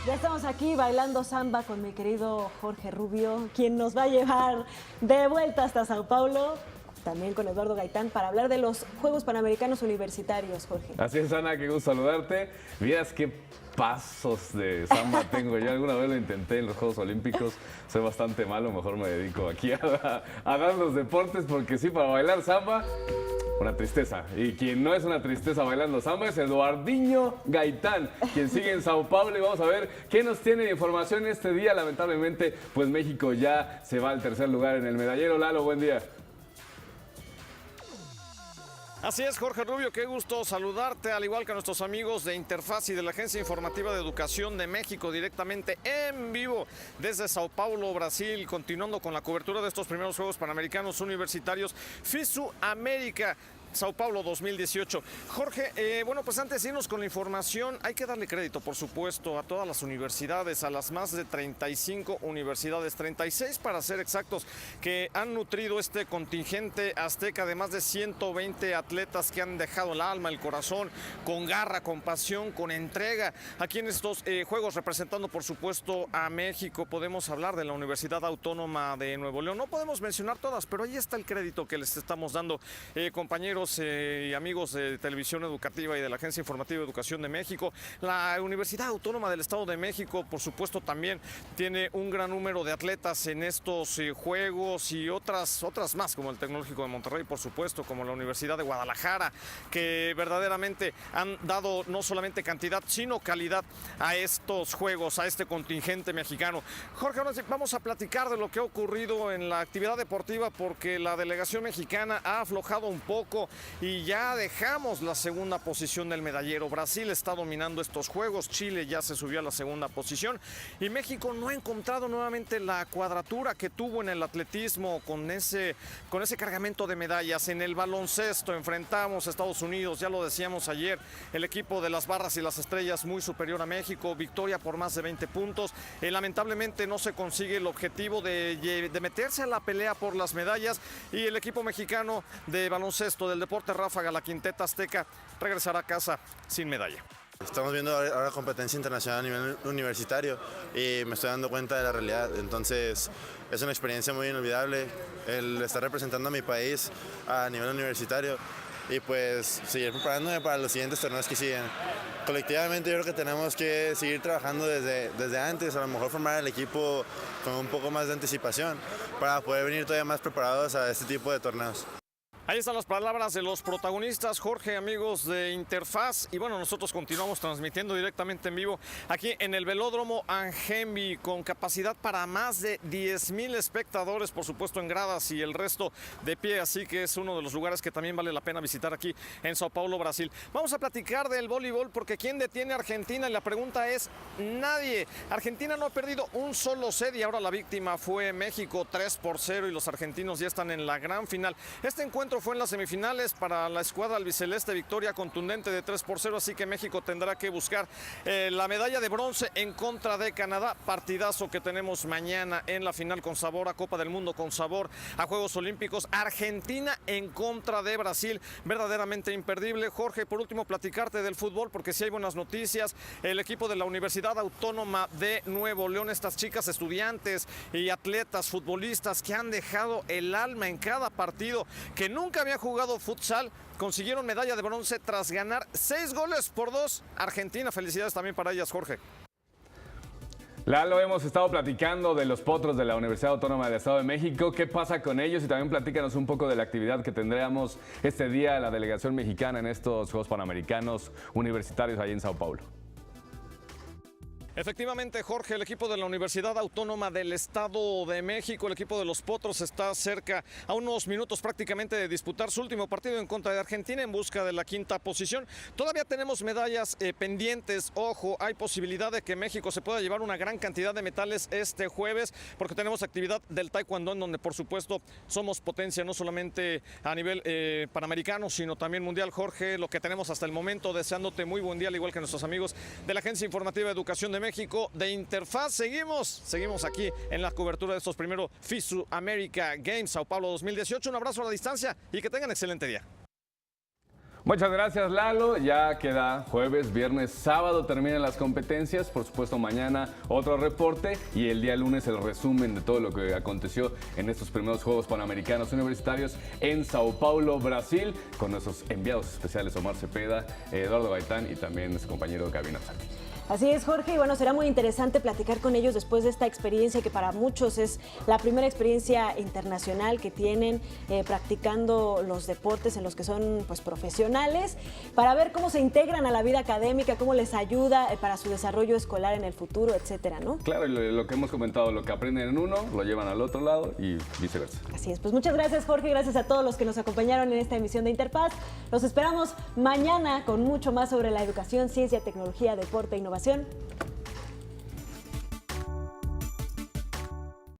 Ya estamos aquí bailando samba con mi querido Jorge Rubio, quien nos va a llevar de vuelta hasta Sao Paulo, también con Eduardo Gaitán, para hablar de los Juegos Panamericanos Universitarios, Jorge. Así es, Ana, qué gusto saludarte. Miras qué pasos de samba tengo. Yo alguna vez lo intenté en los Juegos Olímpicos, soy bastante malo, mejor me dedico aquí a dar los deportes, porque sí, para bailar samba, una tristeza. Y quien no es una tristeza bailando samba es Eduardinho Gaitán, quien sigue en Sao Paulo, y vamos a ver qué nos tiene de información este día. Lamentablemente, pues México ya se va al tercer lugar en el medallero. Lalo, buen día. Así es, Jorge Rubio, qué gusto saludarte, al igual que a nuestros amigos de Interfaz y de la Agencia Informativa de Educación de México, directamente en vivo desde Sao Paulo, Brasil, continuando con la cobertura de estos primeros Juegos Panamericanos Universitarios FISU América Sao Paulo 2018. Jorge, bueno, pues antes de irnos con la información, hay que darle crédito, por supuesto, a todas las universidades, a las más de 35 universidades, 36 para ser exactos, que han nutrido este contingente azteca de más de 120 atletas que han dejado el alma, el corazón, con garra, con pasión, con entrega. Aquí en estos Juegos, representando, por supuesto, a México, podemos hablar de la Universidad Autónoma de Nuevo León. No podemos mencionar todas, pero ahí está el crédito que les estamos dando, compañeros y amigos de Televisión Educativa y de la Agencia Informativa de Educación de México. La Universidad Autónoma del Estado de México, por supuesto, también tiene un gran número de atletas en estos Juegos, y otras más, como el Tecnológico de Monterrey, por supuesto, como la Universidad de Guadalajara, que verdaderamente han dado no solamente cantidad, sino calidad a estos Juegos, a este contingente mexicano. Jorge, ahora sí vamos a platicar de lo que ha ocurrido en la actividad deportiva, porque la delegación mexicana ha aflojado un poco y ya dejamos la segunda posición del medallero. Brasil está dominando estos juegos, Chile ya se subió a la segunda posición y México no ha encontrado nuevamente la cuadratura que tuvo en el atletismo con ese cargamento de medallas. En el baloncesto enfrentamos a Estados Unidos, ya lo decíamos ayer, el equipo de las barras y las estrellas muy superior a México, victoria por más de 20 puntos. Lamentablemente no se consigue el objetivo de meterse a la pelea por las medallas y el equipo mexicano de baloncesto del Deporte Ráfaga, la Quinteta Azteca, regresará a casa sin medalla. Estamos viendo ahora competencia internacional a nivel universitario y me estoy dando cuenta de la realidad, entonces es una experiencia muy inolvidable el estar representando a mi país a nivel universitario y pues seguir preparándome para los siguientes torneos que siguen. Colectivamente yo creo que tenemos que seguir trabajando desde antes, a lo mejor formar el equipo con un poco más de anticipación para poder venir todavía más preparados a este tipo de torneos. Ahí están las palabras de los protagonistas, Jorge, amigos de Interfaz. Y bueno, nosotros continuamos transmitiendo directamente en vivo aquí en el Velódromo Anhembi, con capacidad para más de 10,000 espectadores, por supuesto en gradas y el resto de pie. Así que es uno de los lugares que también vale la pena visitar aquí en Sao Paulo, Brasil. Vamos a platicar del voleibol porque ¿quién detiene a Argentina? Y la pregunta es nadie. Argentina no ha perdido un solo set y ahora la víctima fue México, 3-0, y los argentinos ya están en la gran final. Este encuentro fue en las semifinales para la escuadra albiceleste, victoria contundente de 3-0, así que México tendrá que buscar la medalla de bronce en contra de Canadá. Partidazo que tenemos mañana en la final con sabor a Copa del Mundo, con sabor a Juegos Olímpicos. Argentina en contra de Brasil, verdaderamente imperdible. Jorge, por último, platicarte del fútbol porque sí hay buenas noticias. El equipo de la Universidad Autónoma de Nuevo León, estas chicas estudiantes y atletas, futbolistas que han dejado el alma en cada partido, que nunca había jugado futsal, consiguieron medalla de bronce tras ganar 6-2 Argentina. Felicidades también para ellas, Jorge. Lalo, hemos estado platicando de los potros de la Universidad Autónoma del Estado de México. ¿Qué pasa con ellos? Y también platícanos un poco de la actividad que tendremos este día la delegación mexicana en estos Juegos Panamericanos Universitarios ahí en Sao Paulo. Efectivamente, Jorge, el equipo de la Universidad Autónoma del Estado de México, el equipo de los Potros, está cerca, a unos minutos prácticamente, de disputar su último partido en contra de Argentina en busca de la quinta posición. Todavía tenemos medallas pendientes. Ojo, hay posibilidad de que México se pueda llevar una gran cantidad de metales este jueves, porque tenemos actividad del taekwondo, en donde por supuesto somos potencia no solamente a nivel panamericano, sino también mundial. Jorge, lo que tenemos hasta el momento, deseándote muy buen día, al igual que nuestros amigos de la Agencia Informativa de Educación de México, de Interfaz. Seguimos aquí en la cobertura de estos primeros FISU America Games Sao Paulo 2018. Un abrazo a la distancia y que tengan excelente día. Muchas gracias, Lalo. Ya queda jueves, viernes, sábado terminan las competencias. Por supuesto, mañana otro reporte y el día lunes el resumen de todo lo que aconteció en estos primeros Juegos Panamericanos Universitarios en Sao Paulo, Brasil, con nuestros enviados especiales Omar Cepeda, Eduardo Gaitán y también nuestro compañero Gabino Santi. Así es, Jorge, y bueno, será muy interesante platicar con ellos después de esta experiencia que para muchos es la primera experiencia internacional que tienen practicando los deportes en los que son pues profesionales, para ver cómo se integran a la vida académica, cómo les ayuda para su desarrollo escolar en el futuro, etcétera, ¿no? Claro, y lo que hemos comentado, lo que aprenden en uno, lo llevan al otro lado y viceversa. Así es, pues muchas gracias, Jorge, gracias a todos los que nos acompañaron en esta emisión de Interfaz. Los esperamos mañana con mucho más sobre la educación, ciencia, tecnología, deporte e innovación.